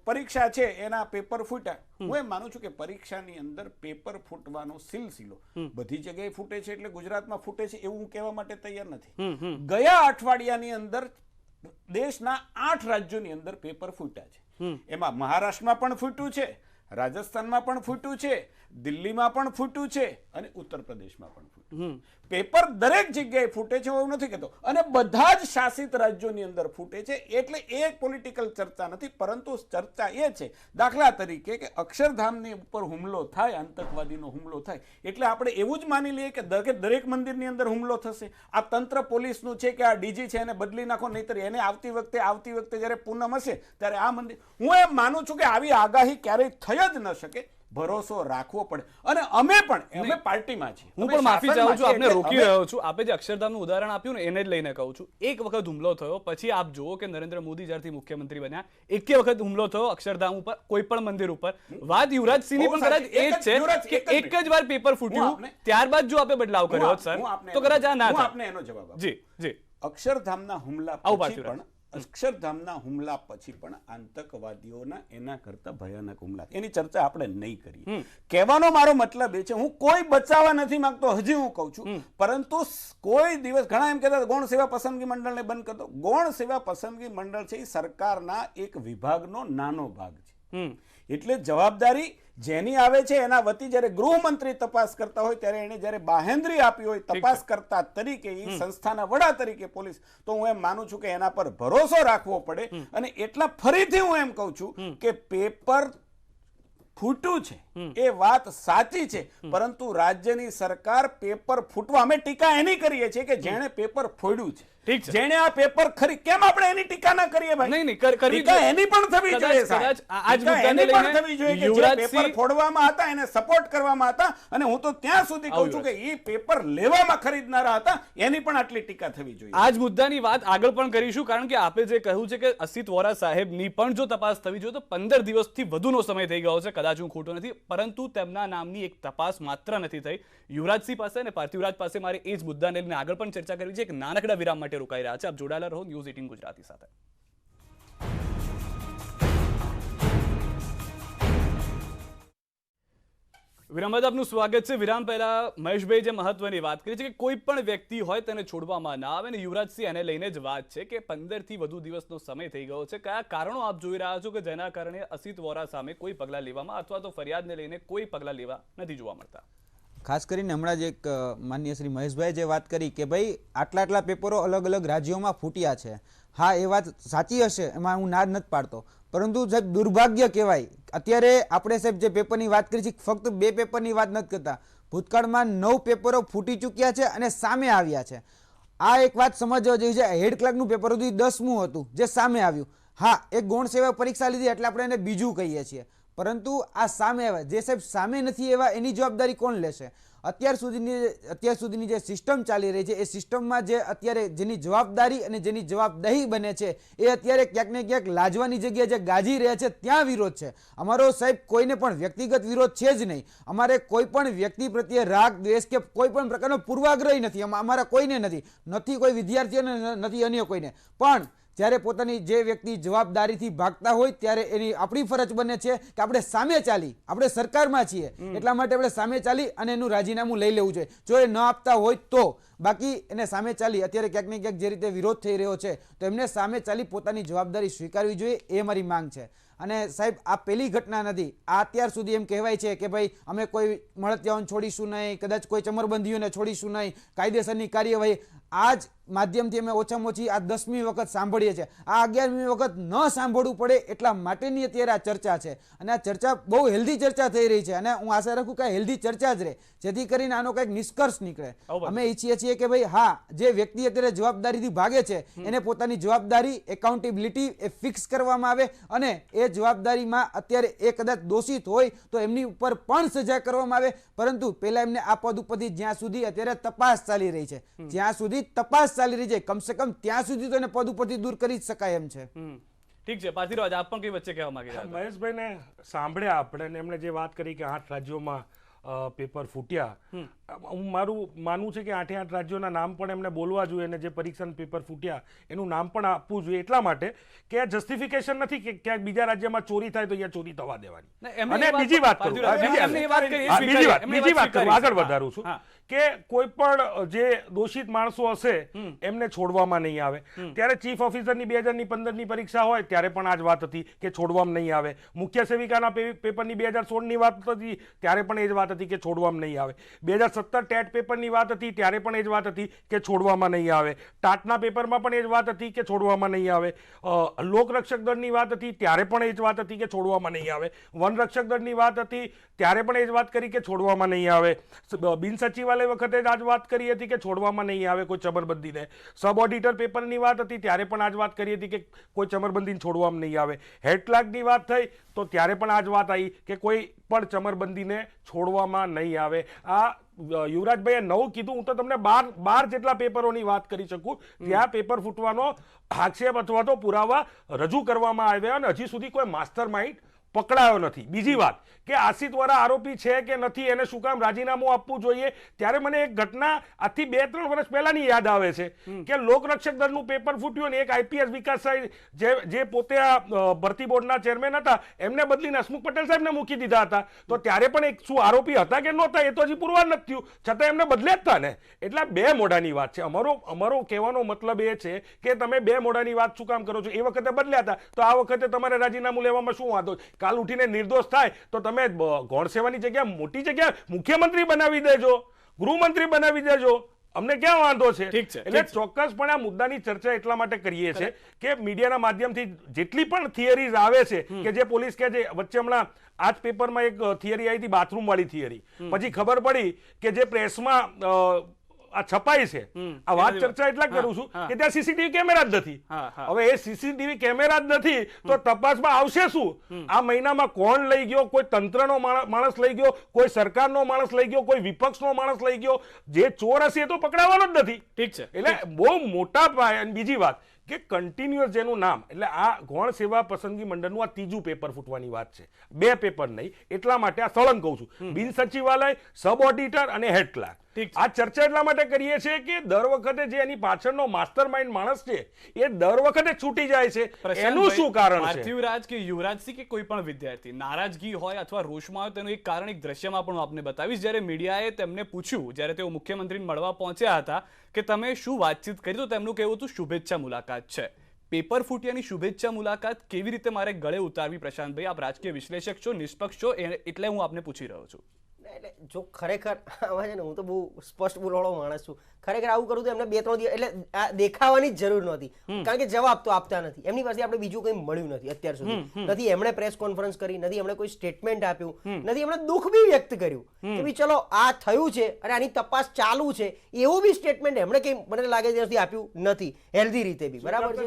પરીક્ષા છે એના પેપર ફૂટ્યા. હું એમ માનું છું કે પરીક્ષાની અંદર પેપર ફૂટવાનો સિલસિલો બધી જગ્યાએ ફૂટે છે એટલે ગુજરાતમાં ફૂટે છે એવું હું કહેવા માટે તૈયાર નથી. ગયા અઠવાડિયાની અંદર દેશના 8 રાજ્યોની અંદર પેપર ફૂટ્યા છે. એમાં મહારાષ્ટ્રમાં પણ ફૂટ્યું છે, રાજસ્થાનમાં પણ ફૂટ્યું છે, દિલ્હીમાં પણ ફૂટ્યું છે અને ઉત્તર પ્રદેશમાં પણ ફૂટ્યું. પેપર દરેક જગ્યાએ ફૂટે છે, હું એવું નથી કહેતો, અને બધા જ શાસિત રાજ્યોની અંદર ફૂટે છે. એટલે એ પોલિટિકલ ચર્ચા નથી, પરંતુ ચર્ચા એ છે દાખલા તરીકે કે અક્ષરધામની ઉપર હુમલો થાય, આતંકવાદીનો હુમલો થાય એટલે આપણે એવું જ માની લઈએ કે દરેક મંદિરની અંદર હુમલો થશે. આ તંત્ર પોલીસનું છે કે આ ડીજી છે એને બદલી નાખો, નહીતર એને આવતી વખતે જ્યારે પૂનમ હશે ત્યારે આ મંદિર. હું એમ માનું છું કે આવી આગાહી ક્યારેય થઈ જ ન શકે. ભરોસો રાખવો પડે. અને અમે પાર્ટીમાં છીએ. હું પણ માફી ચાહું છું, આપને રોકી રહ્યો છું. આપે જે અક્ષરધામનું ઉદાહરણ આપ્યું ને એને જ લઈને કહું છું. એક વખત હુમલો થયો, પછી આપ જુઓ કે નરેન્દ્ર મોદી જ્યારથી મુખ્યમંત્રી બન્યા એકે વખત હુમલો થયો અક્ષરધામ ઉપર, કોઈ પણ મંદિર ઉપર. વાત યુવરાજસિંહની પણ કદાચ એ જ છે કે એક જ વાર પેપર ફૂટ્યું, ત્યારબાદ જો આપે બદલાવ કર્યો સર, તો કદાચ આ ના થાય. આપને એનો જવાબ આપું. જી. અક્ષરધામના હુમલા પછી પણ આતંકવાદીઓના એના કરતા ભયાનક હુમલા, એની ચર્ચા આપણે નહીં કરીએ. કહેવાનો મારો મતલબ એ છે, હું કોઈ બચાવવા નથી માંગતો, હજી હું કહું છું, પરંતુ કોઈ દિવસ ઘણા એમ કહેતા ગૌણ સેવા પસંદગી મંડળને બંધ કરતો. ગૌણ સેવા પસંદગી મંડળ છે એ સરકારના એક વિભાગનો નાનો ભાગ છે. એટલે જવાબદારી જેની આવે છે એના વતી જ્યારે ગૃહમંત્રી તપાસ કરતા હોય ત્યારે એને જ્યારે બાહેંધરી આપી હોય તપાસ કરતા તરીકે, એ સંસ્થાના વડા તરીકે પોલીસ, તો હું એમ માનું છું કે એના પર ભરોસો રાખવો પડે. અને એટલા ફરીથી હું એમ કહું છું કે પેપર ફૂટ્યું છે એ વાત સાચી છે, પરંતુ રાજ્યની સરકાર પેપર ફૂટવા, અમે ટીકા એની કરીએ છીએ કે જેણે પેપર ફોડ્યું છે, ઠીક છે, જેણે આ પેપર કેમ આપણે એની ટીકા ના કરીએ ભાઈ? નહીં કરવી ટીકા એની પણ થવી જોઈએ કદાચ સાહેબ. આજ ટીકા મુદ્દાને એની પણ લઈને થવી જોઈએ કે જે યુવરાજસિંહ- પેપર ફોડવામાં હતા એને સપોર્ટ કરવામાં હતા, અને હું તો ત્યાં સુધી કહું છું કે એ પેપર લેવામાં ખરીદનારા હતા, એની પણ આટલી ટીકા થવી જોઈએ. આજ મુદ્દાની વાત આગળ પણ કરીશું, કારણ કે આપે જે કહ્યું છે કે અસિત વોરા સાહેબની પણ જો તપાસ થવી જોઈએ તો 15 દિવસથી વધુનો સમય થઈ ગયો છે, કદાચ હું ખોટો નથી, પરંતુ તેમના નામની એક તપાસ માત્ર નથી થઈ. યુવરાજસિંહ પાસે અને પાર્થિવરાજ પાસે મારે એ જ મુદ્દાને લઈને આગળ પણ ચર્ચા કરવી છે. એક નાનકડા વિરામ માટે રોકાઈ રહ્યા છે. આપ જોડાયેલા રહો ન્યૂઝ 18 ગુજરાતી સાથે. વિરામ બાદ આપનું સ્વાગત છે. વિરામ પહેલા મહેશભાઈ જે મહત્વની વાત કરી છે કે કોઈ પણ વ્યક્તિ હોય તેને છોડવામાં ના આવે, અને યુવરાજસિંહ એને લઈને જ વાત છે કે 15 થી વધુ દિવસનો સમય થઈ ગયો છે. કયા કારણો આપ જોઈ રહ્યા છો કે જેના કારણે અસિત વોરા સામે કોઈ પગલાં લેવામાં અથવા તો ફરિયાદને લઈને કોઈ પગલાં લેવા નથી જોવા મળતા? ખાસ કરીને હમણાં જ એક માનનીય શ્રી મહેશભાઈ જે વાત કરી કે ભાઈ આટલા પેપરો અલગ અલગ રાજ્યોમાં ફૂટ્યા છે. હા, એ વાત સાચી હશે, એમાં હું ના જ નથી પાડતો, પરંતુ સાહેબ દુર્ભાગ્ય કહેવાય. અત્યારે આપણે સાહેબ જે પેપરની વાત કરી છે, ફક્ત 2 પેપરની વાત નથી કરતા, ભૂતકાળમાં 9 પેપરો ફૂટી ચૂક્યા છે અને સામે આવ્યા છે. આ એક વાત સમજવા જેવી છે. હેડ ક્લાર્કનું પેપર હતું, 10મું હતું જે સામે આવ્યું. હા, એક ગૌણ સેવા પરીક્ષા લીધી એટલે આપણે એને બીજું કહીએ છીએ, પરંતુ આ સામે આવ્યા જે સાહેબ સામે નથી એવા એની જવાબદારી કોણ લેશે? અત્યાર સુધીની જે સિસ્ટમ ચાલી રહી છે એ સિસ્ટમમાં જે અત્યારે જેની જવાબદારી અને જેની જવાબદેહી બને છે એ અત્યારે ક્યાંક ને ક્યાંક લાજવાની જગ્યાએ જે ગાજી રહ્યા છે ત્યાં વિરોધ છે. અમારો સાહેબ કોઈને પણ વ્યક્તિગત વિરોધ છે જ નહીં. અમારે કોઈ પણ વ્યક્તિ પ્રત્યે રાગ દ્વેષ કે કોઈ પણ પ્રકારનો પૂર્વાગ્રહ નથી, અમારા કોઈને નથી કોઈ વિદ્યાર્થીઓને નથી, અન્ય કોઈને. પણ જ્યારે પોતાની જે વ્યક્તિ જવાબદારીથી ભાગતા હોય ત્યારે એની આપણી ફરજ બને છે કે આપણે સામે ચાલી, આપણે સરકારમાં છીએ એટલા માટે આપણે સામે ચાલી અને એનું રાજીનામું લઈ લેવું જોઈએ જો એ ન આપતા હોય તો. બાકી એને સામે ચાલી અત્યારે ક્યાંક ને ક્યાંક જે રીતે વિરોધ થઈ રહ્યો છે તો એમને સામે ચાલી પોતાની જવાબદારી સ્વીકારવી જોઈએ, એ મારી માંગ છે. અને સાહેબ આ પહેલી ઘટના નથી. આ અત્યાર સુધી એમ કહેવાય છે કે ભાઈ અમે કોઈ મળતિયાઓને છોડીશું નહીં, કદાચ કોઈ ચમરબંધીઓને છોડીશું નહીં, કાયદેસરની કાર્યવાહી. આ જ માધ્યમથી અમે ઓછામાં ઓછી આ 10મી વખત સાંભળીએ છીએ. આ 11મી વખત ન સાંભળવું પડે એટલા માટેની અત્યારે આ ચર્ચા છે, અને આ ચર્ચા બહુ હેલ્ધી ચર્ચા થઈ રહી છે, અને હું આશા રાખું કે હેલ્ધી ચર્ચા જ રહે જેથી કરીને આનો કંઈક નિષ્કર્ષ નીકળે. અમે ઈચ્છીએ છીએ કે ભાઈ હા, જે વ્યક્તિ અત્યારે જવાબદારીથી ભાગે છે એને પોતાની જવાબદારી એકાઉન્ટેબિલિટી એ ફિક્સ કરવામાં આવે, અને એ જવાબદારીમાં અત્યારે એ કદાચ દોષિત હોય તો એમની ઉપર પણ સજા કરવામાં આવે. પરંતુ પહેલા એમને આ પદ ઉપરથી જ્યાં સુધી અત્યારે તપાસ ચાલી રહી છે, જ્યાં સુધી તપાસ ચાલી રહી છે કમસે કમ ત્યાં સુધી તો એને પદ ઉપરથી દૂર કરી જ શકાય એમ છે. ઠીક છે પાર્થિવરાજ, આપ પણ કઈ વચ્ચે કહેવા માંગે છે? મહેશભાઈને સાંભળ્યા આપણે, એમણે જે વાત કરી કે 8 રાજ્યોમાં પેપર ફૂટ્યા, મારું માનવું છે કે 8 રાજ્યોના નામ પણ એમને બોલવા જોઈએ, અને જે પરીક્ષાના પેપર ફૂટ્યા એનું નામ પણ આપવું જોઈએ, એટલા માટે કે આ જસ્ટિફિકેશન નથી કે ક્યાંક બીજા રાજ્યમાં ચોરી થાય તો અહીંયા ચોરી થવા દેવાની. અને બીજી વાત કરું, આગળ વધારું છું કે કોઈ પણ જે દોષિત માણસો હશે એમને છોડવામાં નહીં આવે. ત્યારે ચીફ ઓફિસરની 2015ની પરીક્ષા હોય ત્યારે પણ આ જ વાત હતી કે છોડવામાં નહીં આવે. મુખ્ય સેવિકાના પેપરની 2016ની વાત હતી ત્યારે પણ એ જ વાત વાત હતી કે છોડવામાં નહીં આવે, 2017 ટેટ પેપરની વાત હતી ત્યારે પણ એ જ વાત હતી કે છોડવામાં નહીં આવે, ટાટના પેપરમાં પણ એ જ વાત હતી કે છોડવામાં નહીં આવે, લોકરક્ષક દળની વાત હતી ત્યારે પણ એ જ વાત હતી કે છોડવામાં નહીં આવે, વનરક્ષક દળની વાત હતી ત્યારે પણ એ જ વાત કરી કે છોડવામાં નહીં આવે, બિન સચિવાલય વખતે જ આ જ વાત કરી હતી કે છોડવામાં નહીં આવે કોઈ ચમરબંધીને, સબ ઓડિટર પેપરની વાત હતી ત્યારે પણ આ જ વાત કરી હતી કે કોઈ ચમરબંધીને છોડવામાં નહીં આવે, હેડલાકની વાત થઈ તો ત્યારે પણ આ જ વાત આવી કે કોઈ પણ ચમરબંધીને છોડવામાં નહીં આવે. આ યુવરાજભાઈએ 9 કીધું, હું તો તમને 12 જેટલા પેપરોની વાત કરી શકું ત્યાં પેપર ફૂટવાનો આક્ષેપ અથવા તો પુરાવા રજૂ કરવામાં આવ્યા અને હજી સુધી કોઈ માસ્ટર માઇન્ડ પકડાયો નથી. બીજી વાત કે આસિત વોરા આરોપી છે કે નથી, એને શું કામ રાજીનામું આપવું જોઈએ, ત્યારે મને એક ઘટના આજથી 2-3 વર્ષ પહેલાની યાદ આવે છે કે લોકરક્ષક દળનું પેપર ફૂટ્યું અને એક આઈપીએસ વિકાસ સાહેબ જે પોતે આ ભરતી બોર્ડના ચેરમેન હતા એમને બદલીને હસમુખ પટેલ સાહેબને મૂકી દીધા હતા. તો ત્યારે પણ એક શું આરોપી હતા કે નહોતા એ તો હજી પુરવાર નથી થયું, છતાં એમને બદલ્યા જ હતા ને. એટલે 2 મોઢાની વાત છે. અમારો કહેવાનો મતલબ એ છે કે તમે 2 મોઢાની વાત શું કામ કરો છો? એ વખતે બદલ્યા હતા તો આ વખતે તમારે રાજીનામું લેવામાં શું વાંધો? કાલ ઉઠીને નિર્દોષ થાય તો તમે ગૌણ સેવાની જગ્યા મોટી જગ્યા મુખ્યમંત્રી બનાવી દેજો, ગૃહમંત્રી બનાવી દેજો, અમને ક્યાં વાંધો છે? એટલે ચોક્કસપણે આ મુદ્દાની ચર્ચા એટલા માટે કરીએ છીએ કે મીડિયાના માધ્યમથી જેટલી પણ થિયરીઝ આવે છે કે જે પોલીસ કે જે વચ્ચે હમણાં આ જ પેપરમાં એક થિયરી આવી હતી બાથરૂમ વાળી થિયરી, પછી ખબર પડી કે જે પ્રેસમાં આ છપાઈ છે, આ વાત ચર્ચા એટલા કરું છું કે ત્યાં સીસીટીવી કેમેરા જ નથી. હવે એ સીસીટીવી કેમેરા જ નથી તો તપાસમાં આવશે શું? આ મહિનામાં કોણ લઈ ગયો? કોઈ તંત્રનો માણસ લઈ ગયો, કોઈ સરકારનો માણસ લઈ ગયો, કોઈ વિપક્ષનો માણસ લઈ ગયો? જે ચોર હશે એ તો પકડાવાનો જ નથી. ઠીક છે. એટલે બહુ મોટા પાયે. બીજી વાત કે કન્ટિન્યુઅસ જેનું નામ, એટલે આ ગૌણ સેવા પસંદગી મંડળનું આ 3જું પેપર ફૂટવાની વાત છે, 2 પેપર નહીં. એટલા માટે આ સળંગ કહું છું, બિન સચિવાલય, સબ ઓડિટર અને હેડ ક્લાર્ક. આ ચર્ચા એટલા માટે કરીએ છીએ કે દર વખતે જે એની પાછળનો માસ્ટર માઇન્ડ માણસ છે એ દર વખતે છૂટી જાય છે. એનું શું કારણ છે? પાર્થિવરાજ કે યુવરાજસિંહ કે કોઈ પણ વિદ્યાર્થી નારાજગી હોય અથવા રોષમાં હોય તેનું એક કારણ એક દ્રશ્યમાં પણ હું આપને બતાવીશ. જ્યારે મીડિયાએ તેમને પૂછ્યું, જ્યારે તેઓ મુખ્યમંત્રીને મળવા પહોંચ્યા હતા કે તમે શું વાતચીત કરી, તો તેમનું કહેવું હતું શુભેચ્છા મુલાકાત છે. પેપર ફૂટ્યાની શુભેચ્છા મુલાકાત કેવી રીતે મારે ગળે ઉતારવી? પ્રશાંતભાઈ, આપ રાજકીય વિશ્લેષક છો, નિષ્પક્ષ છો, એટલે હું આપને પૂછી રહ્યો છું. એટલે જો ખરેખર આમાં છે ને, હું તો બહુ સ્પષ્ટ બોલવાળો માણસ છું, ખરેખર આવું કરું તો એમને 2-3 દિવસ એટલે દેખાવાની જ જરૂર નહોતી, કારણ કે જવાબ તો આપતા નથી. એમની પાસે આપણે બીજું કંઈ મળ્યું નથી અત્યાર સુધી. નથી એમણે પ્રેસ કોન્ફરન્સ કરી, નથી એમણે કોઈ સ્ટેટમેન્ટ આપ્યું, નથી એમણે દુઃખ બી વ્યક્ત કર્યું કે ભાઈ ચલો આ થયું છે અને આની તપાસ ચાલુ છે, એવું બી સ્ટેટમેન્ટ એમણે કંઈ મને લાગે ત્યાંથી આપ્યું નથી હેલ્ધી રીતે બી. બરાબર છે?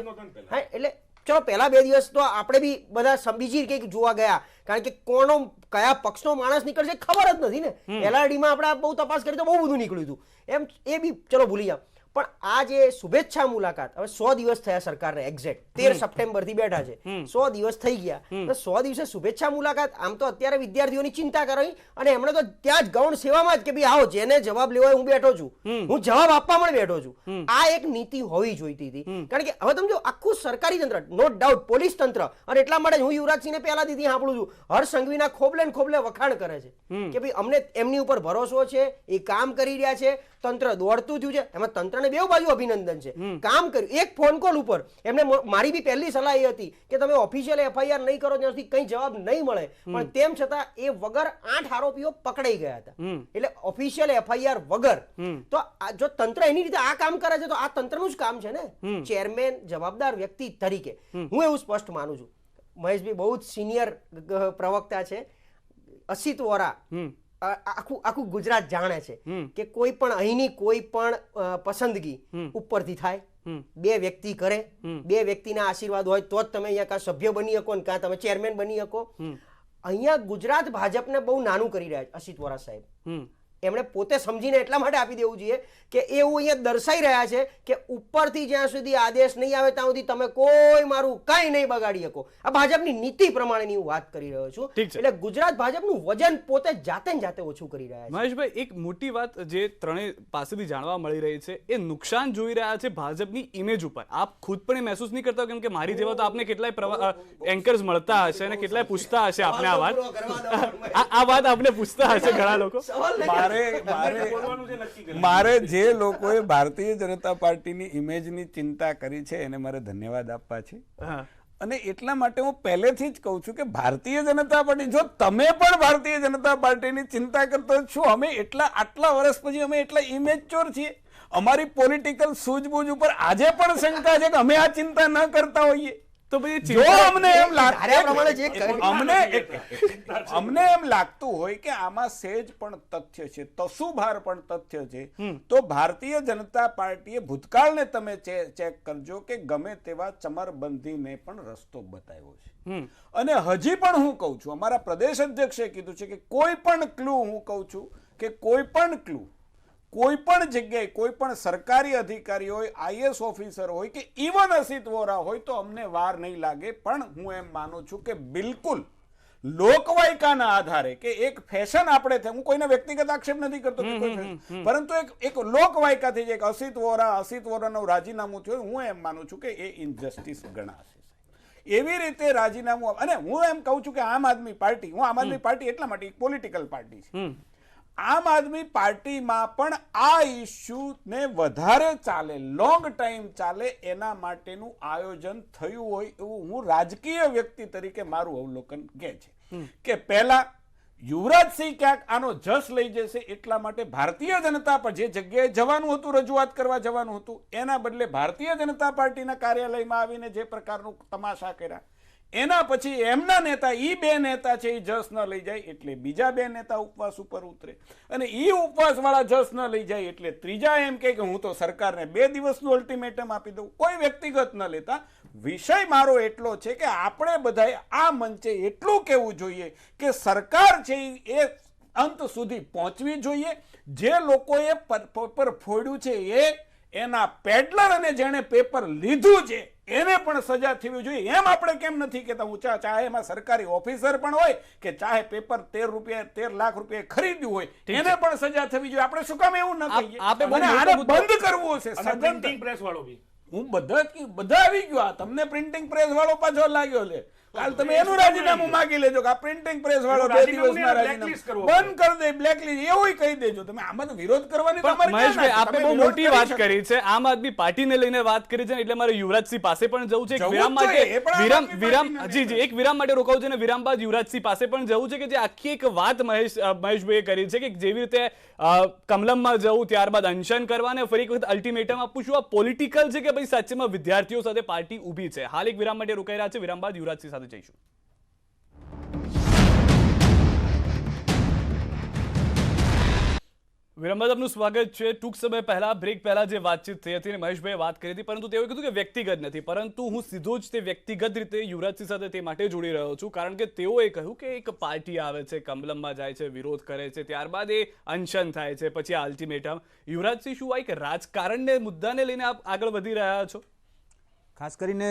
હા, એટલે ચલો પહેલા 2 દિવસ તો આપણે બી બધા બીજી કંઈક જોવા ગયા, કારણ કે કોનો કયા પક્ષનો માણસ નીકળશે ખબર જ નથી ને. એલઆરડીમાં આપણે બહુ તપાસ કરી તો બહુ બધું નીકળ્યું હતું, એમ એ બી ચલો ભૂલી જાઓ. પણ આ જે શુભેચ્છા મુલાકાત, હવે 100 દિવસ થયા સરકારને, એક્ઝેક્ટ 13 સપ્ટેમ્બરથી બેઠા છે, 100 દિવસ થઈ ગયા. 100 દિવસે શુભેચ્છા મુલાકાત, આમ તો અત્યારે વિદ્યાર્થીઓની ચિંતા કરી અને એમણે તો ત્યાં જ ગૌણ સેવામાં જ કે ભાઈ આવો, જેને જવાબ લેવો હું બેઠો છું, હું જવાબ આપવા પણ બેઠો છું. આ એક નીતિ હોવી જોઈતી હતી, કારણ કે હવે તમે જો આખું સરકારી તંત્ર, નો ડાઉટ પોલીસ તંત્ર, અને એટલા માટે હું યુવરાજસિંહને પહેલા દીધી સાંભળું છું, હર્ષ સંઘવીના ખોબલે વખાણ કરે છે કે ભાઈ અમને એમની ઉપર ભરોસો છે, એ કામ કરી રહ્યા છે, તંત્ર દોડતું થયું છે. એમાં તંત્રને બે બાજુ અભિનંદન છે, કામ કર્યું. એક ફોન કોલ ઉપર એમને મારી બી પહેલી સલાહ એ હતી કે તમે ઓફિશિયલ એફઆઈઆર નહીં કરો ત્યાં સુધી કંઈ જવાબ નહીં મળે, પણ તેમ છતાં એ વગર 8 આરોપીઓ પકડાઈ ગયા હતા. એટલે ઓફિશિયલ એફઆઈઆર વગર. તો જો તંત્ર એની રીતે આ કામ કરે છે તો આ તંત્રનું જ કામ છે ને. ચેરમેન જવાબદાર વ્યક્તિ તરીકે હું એવું સ્પષ્ટ માનું છું, મહેશભાઈ બહુ જ સિનિયર પ્રવક્તા છે, અસિત વોરા આખું ગુજરાત જાણે છે કે કોઈ પણ અહીંની કોઈ પણ પસંદગી ઉપરથી થાય, 2 વ્યક્તિ કરે, 2 વ્યક્તિના આશીર્વાદ હોય તો જ તમે અહીંયા કાં સભ્ય બની શકો ને કાં તમે ચેરમેન બની શકો. અહીંયા ગુજરાત ભાજપને બહુ નાનું કરી રહ્યા છે અસિત વોરા સાહેબ. એમણે પોતે સમજીને એટલા માટે આપી દેવું જોઈએ કે એવું અહીંયા દર્શાઈ રહ્યા છે કે ઉપરથી જ્યાં સુધી આદેશ નહીં આવે ત્યાં સુધી તમે કોઈ મારું કંઈ નહીં બગાડી શકો. આ ભાજપની નીતિ પ્રમાણેની હું વાત કરી રહ્યો છું. એટલે ગુજરાત ભાજપનું વજન પોતે જાતે ને જાતે ઓછું કરી રહ્યા છે. મહેશભાઈ, એક મોટી વાત જે ત્રણેય પાસેથી જાણવા મળી રહી છે, એ નુકસાન જોઈ રહ્યા છે ભાજપની ઇમેજ ઉપર. આપ ખુદ પણ એ મહેસૂસ નહીં કરતા? કેમ કે મારી જેવા તો આપને કેટલાય એન્કર્સ મળતા હશે અને કેટલાય પૂછતા હશે આપને આ વાત આપને પૂછતા હશે ઘણા લોકો. મારે જે લોકોએ ભારતીય જનતા પાર્ટીની ઇમેજની ચિંતા કરી છે એને મારે ધન્યવાદ આપવા છે. અને એટલા માટે હું પહેલેથી જ કહું છું કે ભારતીય જનતા પાર્ટી, જો તમે પણ ભારતીય જનતા પાર્ટીની ચિંતા કરતો છો, અમે આટલા વર્ષ પછી અમે એટલા ઇમેચ્યોર છીએ, અમારી પોલિટિકલ સૂઝબૂઝ ઉપર આજે પણ શંકા છે કે અમે આ ચિંતા ન કરતા હોઈએ. તો પછી જો અમને એમ પ્રમાણે લાગતું હોય કે આમાં સહેજ પણ તથ્ય છે, તસુભાર પણ તથ્ય છે, તો ભારતીય જનતા પાર્ટીએ ભૂતકાળને તમે ચેક કરજો કે ગમે તેવા ચમરબંધીને પણ રસ્તો બતાવ્યો છે. અને હજી પણ હું કહું છું, અમારા પ્રદેશ અધ્યક્ષે કીધું છે કે કોઈ પણ ક્લુ, હું કહું છું કે કોઈ પણ ક્લુ કોઈ પણ જગ્યાએ કોઈ પણ સરકારી અધિકારી હોય, આઈએસ ઓફિસર હોય કે ઇવન અસિત વોરા હોય તો અમને વાર નહીં લાગે. પણ હું એમ માનું છું કે બિલકુલ લોકવાયકાના આધારે કે એક ફેશન આપણે હું કોઈને વ્યક્તિગત આક્ષેપ નથી કરતો કે કોઈ પરંતુ એક લોકવાયકાથી જે અસિત વોરાનું રાજીનામું થયું, હું એમ માનું છું કે એ ઇનજસ્ટિસ ગણાશે. એવી રીતે રાજીનામું, અને હું એમ કહું છું કે આમ આદમી પાર્ટી એટલા માટે એક પોલિટિકલ પાર્ટી છે. આમ આદમી પાર્ટીમાં પણ આ ઇસ્યુને વધારે ચાલે, લોંગ ટાઈમ ચાલે, એના માટેનું આયોજન થયું હોય એવું હું રાજકીય વ્યક્તિ તરીકે મારું અવલોકન કહે છે કે પહેલા યુવરાજસિંહ ક્યાંક આનો જસ લઈ જશે એટલા માટે ભારતીય જનતા પર જે જગ્યાએ જવાનું હતું, રજૂઆત કરવા જવાનું હતું, એના બદલે ભારતીય જનતા પાર્ટીના કાર્યાલયમાં આવીને જે પ્રકારનું તમાશા કર્યા, એના પછી એમના નેતા, ઈ બે નેતા છે, એ જસ ન લઈ જાય એટલે બીજા બે નેતા ઉપવાસ ઉપર ઉતરે, અને ઈ ઉપવાસ વાળા જસ ન લઈ જાય એટલે ત્રીજા એમ કે હું તો સરકારને 2 દિવસનું અલ્ટિમેટમ આપી દઉં. કોઈ વ્યક્તિગત ન લેતા, વિષય મારો એટલો છે કે આપણે બધાએ આ મંચે એટલું કહેવું જોઈએ કે સરકાર છે એ અંત સુધી પહોંચવી જોઈએ. જે લોકોએ પેપર ફોડ્યું છે એના પેડલર અને જેણે પેપર લીધું છે એને પણ સજા થવી જોઈએ. એમ આપણે કેમ નથી કહેતા? ઊંચા ચાહે એમાં સરકારી ઓફિસર પણ હોય કે ચાહે પેપર 13 લાખ રૂપિયા ખરીદ્યું હોય, એને પણ સજા થવી જોઈએ. આપણે શું કામ એવું ન કહીએ? અને આને બંધ કરવું છે. પ્રિન્ટિંગ પ્રેસ વાળો બી હું બધા આવી ગયો. તમને પ્રિન્ટિંગ પ્રેસ વાળો પાછો લાગ્યો લે, કાલ તમે એનું રાજીનામું માંગી લેજો કે આ પ્રિન્ટિંગ પ્રેસ વાળો 2 દિવસમાં રાજીનામું બંધ કરી દે, બ્લેકલિસ્ટ એવું કહી દેજો. તમે આમાં તો વિરોધ કરવાની તમારે મહેશભાઈ, આપે બહુ મોટી વાત કરી છે, આમ આદમી પાર્ટીને લઈને વાત કરી છે, એટલે મારે યુવરાજસિંહ પાસે પણ જવું છે. એક વિરામ માટે રોકાવું છે, અને વિરામ બાદ યુવરાજસિંહ પાસે પણ જવું છે કે જે આખી એક વાત મહેશભાઈએ કરી છે કે જેવી રીતે કમલમમાં જવું, ત્યારબાદ અનશન કરવા, અને ફરી એક વખત અલ્ટિમેટમ આપું છું, આ પોલિટિકલ છે કે ભાઈ સાચેમાં વિદ્યાર્થીઓ સાથે પાર્ટી ઊભી છે. હાલ એક વિરામ માટે રોકાઈ રહ્યા છે, વિરામ બાદ યુવરાજસિંહ સાથે જઈશું. વિરામ બાદ આપનું સ્વાગત છે. ટૂંક સમય પહેલા, બ્રેક પહેલા જે વાતચીત થઈ હતી, મહેશભાઈએ વાત કરી હતી, પરંતુ તેઓએ કીધું કે વ્યક્તિગત નથી, પરંતુ હું સીધો જ તે વ્યક્તિગત રીતે યુવરાજસિંહ સાથે તે માટે જોડી રહ્યો છું, કારણ કે તેઓએ કહ્યું કે એક પાર્ટી આવે છે, કમલમમાં જાય છે, વિરોધ કરે છે, ત્યારબાદ એ અનશન થાય છે, પછી આ અલ્ટિમેટમ. યુવરાજસિંહ, શું આ એક રાજકારણને મુદ્દાને લઈને આપ આગળ વધી રહ્યા છો? ખાસ કરીને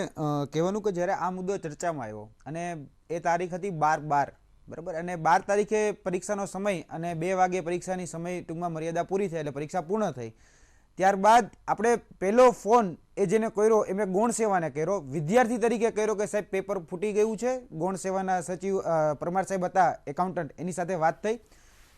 કહેવાનું કે જ્યારે આ મુદ્દો ચર્ચામાં આવ્યો અને એ તારીખ હતી 12/12, બરાબર, અને 12 તારીખે પરીક્ષાનો સમય અને 2 વાગે પરીક્ષાની સમય ટૂંકમાં મર્યાદા પૂરી થઈ એટલે પરીક્ષા પૂર્ણ થઈ. ત્યારબાદ આપણે પહેલો ફોન એ જેને કર્યો એ મેં ગૌણ સેવાને કર્યો, વિદ્યાર્થી તરીકે કર્યો કે સાહેબ પેપર ફૂટી ગયું છે. ગૌણ સેવાના સચિવ પરમાર સાહેબ હતા, એકાઉન્ટન્ટ, એની સાથે વાત થઈ.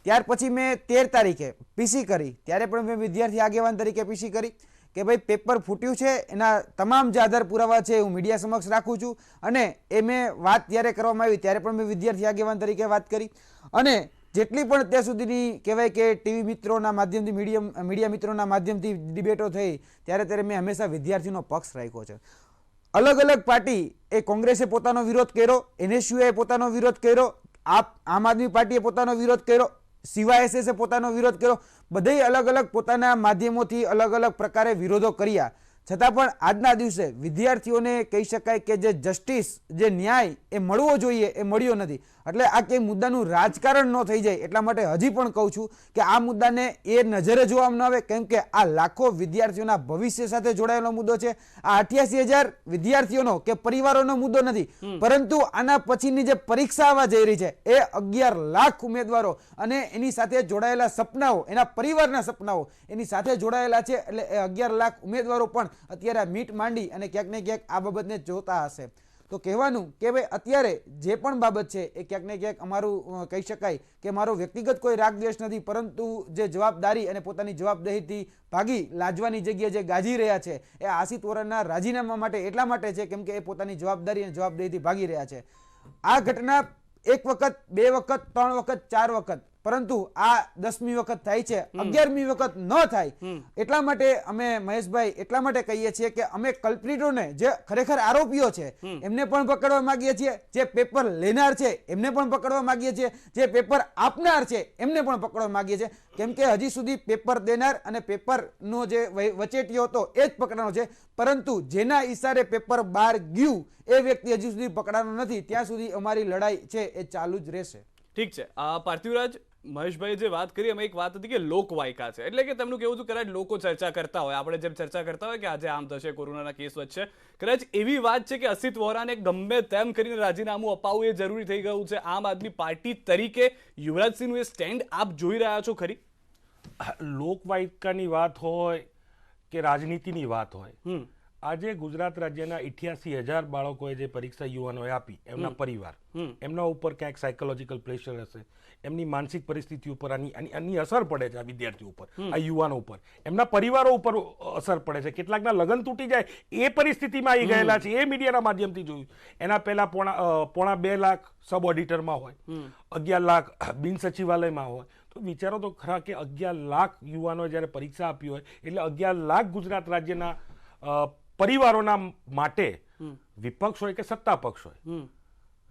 ત્યાર પછી મેં 13 તારીખે પીસી કરી, ત્યારે પણ મેં વિદ્યાર્થી આગેવાન તરીકે પીસી કરી કે ભાઈ પેપર ફૂટ્યું છે, એના તમામ જે આધાર પુરાવા છે હું મીડિયા સમક્ષ રાખું છું. અને એ મેં વાત ત્યારે કરવામાં આવી ત્યારે પણ મેં વિદ્યાર્થી આગેવાન તરીકે વાત કરી, અને જેટલી પણ અત્યાર સુધીની કહેવાય કે ટીવી મિત્રોના માધ્યમથી, મીડિયા મિત્રોના માધ્યમથી ડિબેટો થઈ ત્યારે મેં હંમેશા વિદ્યાર્થીનો પક્ષ રાખ્યો છે. અલગ અલગ પાર્ટી, એ કોંગ્રેસે પોતાનો વિરોધ કર્યો, એનએસયુએ પોતાનો વિરોધ કર્યો, આમ આદમી પાર્ટીએ પોતાનો વિરોધ કર્યો, CYSS પોતાનો વિરોધ કર્યો, બધે અલગ અલગ પોતાના માધ્યમોથી અલગ અલગ પ્રકારે વિરોધો કર્યા. છતાં પણ આજના દિવસે વિદ્યાર્થીઓને કહી શકાય કે જે જસ્ટિસ, જે ન્યાય એ મળવો જોઈએ એ મળ્યો નથી. એટલે આ કંઈ મુદ્દાનું રાજકારણ ન થઈ જાય એટલા માટે હજી પણ કહું છું કે આ મુદ્દાને એ નજરે જોવામાં ન આવે, કેમ કે આ લાખો વિદ્યાર્થીઓના ભવિષ્ય સાથે જોડાયેલો મુદ્દો છે. આ 88,000 વિદ્યાર્થીઓનો કે પરિવારોનો મુદ્દો નથી, પરંતુ આના પછીની જે પરીક્ષા આવવા જઈ રહી છે એ 11 લાખ ઉમેદવારો અને એની સાથે જોડાયેલા સપનાઓ, એના પરિવારના સપનાઓ એની સાથે જોડાયેલા છે. એટલે એ 11 લાખ ઉમેદવારો પણ અત્યારે મીટ માંડી અને ક્યાંક ને ક્યાંક આ બાબતને જોતા હશે. તો કહેવાનું કે ભાઈ અત્યારે જે પણ બાબત છે એ ક્યાંક ને ક્યાંક અમારું કહી શકાય કે મારો વ્યક્તિગત કોઈ રાગ દ્વેષ નથી, પરંતુ જે જવાબદારી અને પોતાની જવાબદેહીથી ભાગી લાજવાની જગ્યાએ જે ગાજી રહ્યા છે એ આશિત વોરાના રાજીનામા માટે એટલા માટે છે કેમ કે એ પોતાની જવાબદારી અને જવાબદેહીથી ભાગી રહ્યા છે. આ ઘટના 1 વખત 2 વખત 3 વખત 4 વખત, પરંતુ આ 10મી વખત થાય છે, 11મી વખત ન થાય. એટલા માટે અમે મહેશભાઈ એટલા માટે કહીએ છીએ કે અમે કલ્પ્રિટોને જે ખરેખર આરોપીઓ છે એમને પણ પકડવા માંગીએ છીએ, જે પેપર લેનાર છે એમને પણ પકડવા માંગીએ છીએ, જે પેપર આપનાર છે એમને પણ પકડવા માંગીએ છીએ. કેમ કે હજી સુધી પેપર દેનાર અને પેપરનો જે વચેટિયો હતો એ જ પકડવાનો છે, પરંતુ જેના ઈશારે પેપર બહાર ગયું એ વ્યક્તિ હજી સુધી પકડાનો નથી. ત્યાં સુધી અમારી લડાઈ છે એ ચાલુ જ રહેશે. ઠીક છે. પાર્થિવરાજ, મહેશભાઈ જે વાત કરી એમાં એક વાત હતી કે લોકવાયકા છે, એટલે કે તેમનું કેવું હતું કદાચ લોકો ચર્ચા કરતા હોય, આપણે જેમ ચર્ચા કરતા હોય કે આજે આમ થશે, કોરોનાના કેસ વચ્ચે કદાચ એવી વાત છે કે અસિત વોરાને ગમે તેમ કરીને રાજીનામું અપાવવું એ જરૂરી થઈ ગયું છે. આમ આદમી પાર્ટી તરીકે યુવરાજસિંહનું એ સ્ટેન્ડ આપ જોઈ રહ્યા છો ખરી? લોકવાયકાની વાત હોય કે રાજનીતિની વાત હોય, આજે ગુજરાત રાજ્યના 88,000 બાળકોએ જે પરીક્ષા યુવાનોએ આપી, એમના પરિવાર, એમના ઉપર ક્યાંક સાયકોલોજીકલ પ્રેશર હશે, એમની માનસિક પરિસ્થિતિ ઉપર આની અસર પડે છે, આ વિદ્યાર્થીઓ ઉપર, આ યુવાનો ઉપર, એમના પરિવારો ઉપર અસર પડે છે. કેટલાકના લગ્ન તૂટી જાય એ પરિસ્થિતિમાં આવી ગયેલા છે, એ મીડિયાના માધ્યમથી જોયું. એના પહેલા પોણા 2 લાખ સબ ઓડિટરમાં હોય, 11 લાખ બિન સચિવાલયમાં હોય. તો વિચારો તો ખરા કે 11 લાખ યુવાનોએ જ્યારે પરીક્ષા આપી હોય એટલે 11 લાખ ગુજરાત રાજ્યના પરિવારોના માટે, વિપક્ષ હોય કે સત્તા પક્ષ હોય,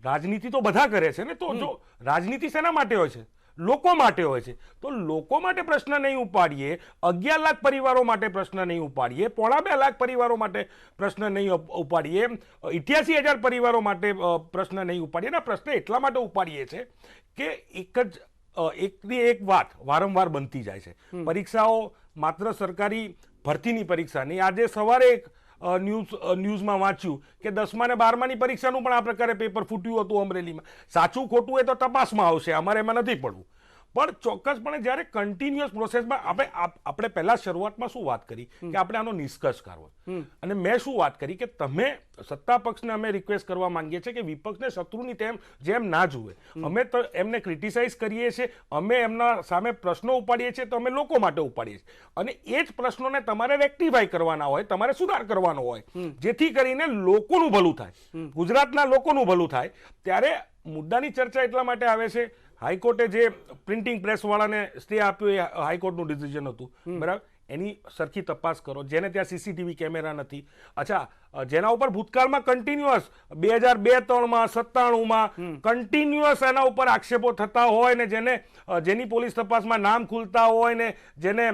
રાજનીતિ તો બધા કરે છે ને. તો જો રાજનીતિ શેના માટે હોય છે? લોકો માટે હોય છે. તો લોકો માટે પ્રશ્ન નહીં ઉપાડીએ, 11 લાખ પરિવારો માટે પ્રશ્ન નહીં ઉપાડીએ, પોણા 2 લાખ પરિવારો માટે પ્રશ્ન નહીં ઉપાડીએ, 88,000 પરિવારો માટે પ્રશ્ન નહીં ઉપાડીએ. એના પ્રશ્ન એટલા માટે ઉપાડીએ છે કે એકની એક વાત વારંવાર બનતી જાય છે. પરીક્ષાઓ માત્ર સરકારી ભરતીની પરીક્ષા નહીં. આજે સવારે એક ન્યૂઝમાં વાંચ્યું કે 10મા અને 12માની પરીક્ષાનું પણ આ પ્રકારે પેપર ફૂટ્યું હતું અમરેલીમાં. સાચું ખોટું એ તો તપાસમાં આવશે, અમારે એમાં નથી પડવું. પણ ચોક્કસપણે જ્યારે કન્ટિન્યુઅસ પ્રોસેસમાં આપણે પહેલા શરૂઆતમાં શું વાત કરી કે આપણે આનો નિષ્કર્ષ કાઢવો, અને મેં શું વાત કરી કે તમે સત્તા પક્ષને અમે રિક્વેસ્ટ કરવા માંગીએ છીએ કે વિપક્ષને શત્રુની જેમ ના જુએ. અમે તો એમને ક્રિટિસાઇઝ કરીએ છીએ, અમે એમના સામે પ્રશ્નો ઉપાડીએ છીએ, તો અમે લોકો માટે ઉપાડીએ છીએ. અને એ જ પ્રશ્નોને તમારે રેક્ટિફાઈ કરવાના હોય, તમારે સુધાર કરવાનો હોય, જેથી કરીને લોકોનું ભલું થાય, ગુજરાતના લોકોનું ભલું થાય. ત્યારે મુદ્દાની ચર્ચા એટલા માટે આવે છે, હાઈકોર્ટે જે પ્રિન્ટિંગ પ્રેસ વાળાને સ્ટે આપ્યો એ હાઈકોર્ટનું ડિસિઝન હતું, બરાબર. એની સરખી તપાસ કરો. જેને ત્યાં સીસીટીવી કેમેરા નથી, અચ્છા, જેના ઉપર ભૂતકાળમાં કન્ટિન્યુઅસ 2002-03માં 97માં કન્ટિન્યુઅસ એના ઉપર આક્ષેપો થતા હોય ને જેની પોલીસ તપાસમાં નામ ખુલતા હોય ને જેને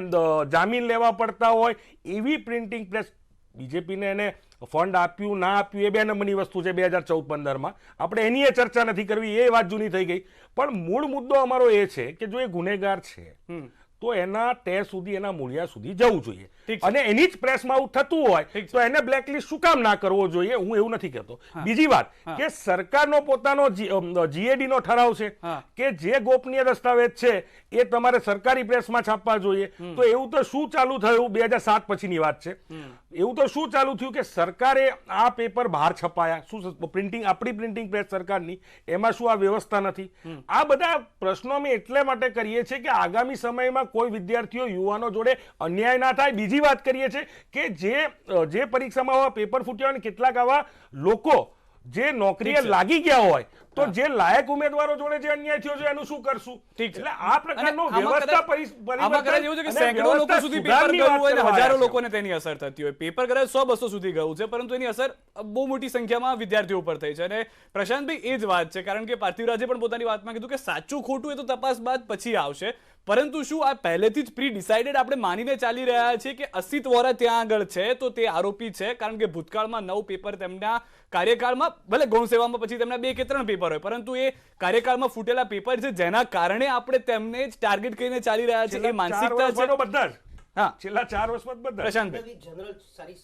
જામીન લેવા પડતા હોય, એવી પ્રિન્ટિંગ પ્રેસ બીજેપીને એને ફંડ આપ્યું ના આપ્યું એ 2 નંબરની વસ્તુ છે. 2014-15માં આપણે એની એ ચર્ચા નથી કરવી, એ વાત જૂની થઈ ગઈ. પણ મૂળ મુદ્દો અમારો એ છે કે જો એ ગુનેગાર છે તો એના ટેસ સુધી, એના મૂળિયા સુધી જવું જોઈએ. અને એની જ પ્રેસમાં આવું થતું હોય તો એને બ્લેકલિસ્ટ શું કામ ના કરવો જોઈએ, હું એવું નથી કહેતો. બીજી વાત કે સરકારનો પોતાનો જીએડીનો ઠરાવ છે કે જે ગોપનીય દસ્તાવેજ છે એ તમારે સરકારી પ્રેસમાં છાપવા જોઈએ. તો એવું તો શું ચાલુ થયું, 2007 પછીની વાત છે, એવું તો શું ચાલુ થયું કે સરકારે આ પેપર બહાર છપાયા, શું પ્રિન્ટિંગ, આપણી પ્રિન્ટિંગ પ્રેસ સરકારની, એમાં શું આ વ્યવસ્થા નથી? આ બધા પ્રશ્નો અમે એટલે માટે કરીએ છીએ કે આગામી સમયમાં કોઈ વિદ્યાર્થીઓ, યુવાનો જોડે અન્યાય ના થાય. બીજી વાત કરીએ છીએ કે જે પરીક્ષામાં આવા પેપર ફૂટ્યા હોય, કેટલાક આવા લોકો જે નોકરીએ લાગી ગયા હોય, તો જે લાયક ઉમેદવારો જોડે જે અન્યાય થયો છે એનું શું કરશું? એટલે આ પ્રકારનો વ્યવસ્થા સેંકડો લોકો સુધી પેપર ગયું હોય ને હજારો લોકોને તેની અસર થતી હોય. પેપર કદાચ 100-200 સુધી ગયું છે, પરંતુ એની અસર બહુ મોટી સંખ્યામાં વિદ્યાર્થીઓ ઉપર થઈ છે. અને પ્રશાંતભાઈ, એ જ વાત છે, કારણ કે પાર્થિવરાજે પણ પોતાની વાતમાં કીધું કે સાચું ખોટું એ તો તપાસ બાદ પછી આવશે, પરંતુ શું આ પહેલેથી જ પ્રી ડિસાઇડેડ આપણે માનીને ચાલી રહ્યા છીએ કે અસિત વોરા ત્યાં આગળ છે તો તે આરોપી છે? કારણ કે ભૂતકાળમાં 9 પેપર તેમના કાર્યકાળમાં, ભલે ગૌણ સેવામાં પછી તેમના 2 કે 3 પેપર હોય, પરંતુ એ કાર્યકાળમાં ફૂટેલા પેપર છે જેના કારણે આપણે તેમને જ ટાર્ગેટ કરીને ચાલી રહ્યા છીએ. એ માનસિકતા છે બધા જ. હા, છેલ્લા 4 વર્ષમાં બધા. પ્રશાંતભાઈ, જનરલ સારી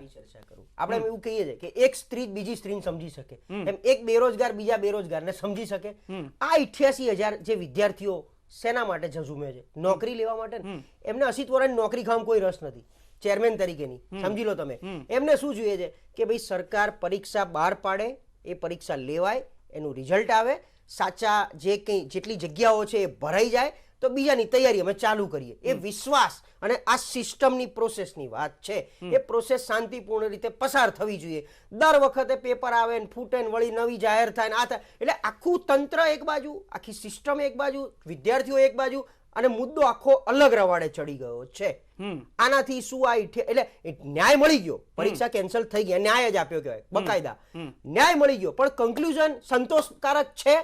ચર્ચા કરું. આપણે એવું કહીએ છીએ કે એક સ્ત્રી બીજી સ્ત્રીને સમજી શકે, એમ એક બેરોજગાર બીજા બેરોજગારને સમજી શકે. આ 88,000 જે વિદ્યાર્થીઓ શેના માટે ઝઝુમે છે? નોકરી લેવા માટે. એમને અસિત વોરાની નોકરી ખાવામાં કોઈ રસ નથી, ચેરમેન તરીકેની, સમજી લો તમે. એમને શું જોઈએ છે કે ભાઈ સરકાર પરીક્ષા બહાર પાડે, એ પરીક્ષા લેવાય, એનું રિઝલ્ટ આવે, સાચા જે કંઈ જેટલી જગ્યાઓ છે એ ભરાઈ જાય તો બીજાની તૈયારી અમે ચાલુ કરીએ. એ વિશ્વાસ અને આ સિસ્ટમની પ્રોસેસની વાત છે. એ પ્રોસેસ શાંતિપૂર્ણ રીતે પસાર થવી જોઈએ. દર વખતે પેપર આવે ને ફૂટે ને વળી નવી જાહેર થાય ને આ થાય, એટલે આખું તંત્ર એક બાજુ, આખી સિસ્ટમ એક બાજુ, વિદ્યાર્થીઓ એક બાજુ, અને મુદ્દો આખો અલગ રવાડે ચડી ગયો છે. આનાથી શું આ એટલે ન્યાય મળી ગયો, પરીક્ષા કેન્સલ થઈ ગયા, ન્યાય જ આપ્યો કહેવાય, બકાયદા ન્યાય મળી ગયો, પણ કન્ક્લુઝન સંતોષકારક છે?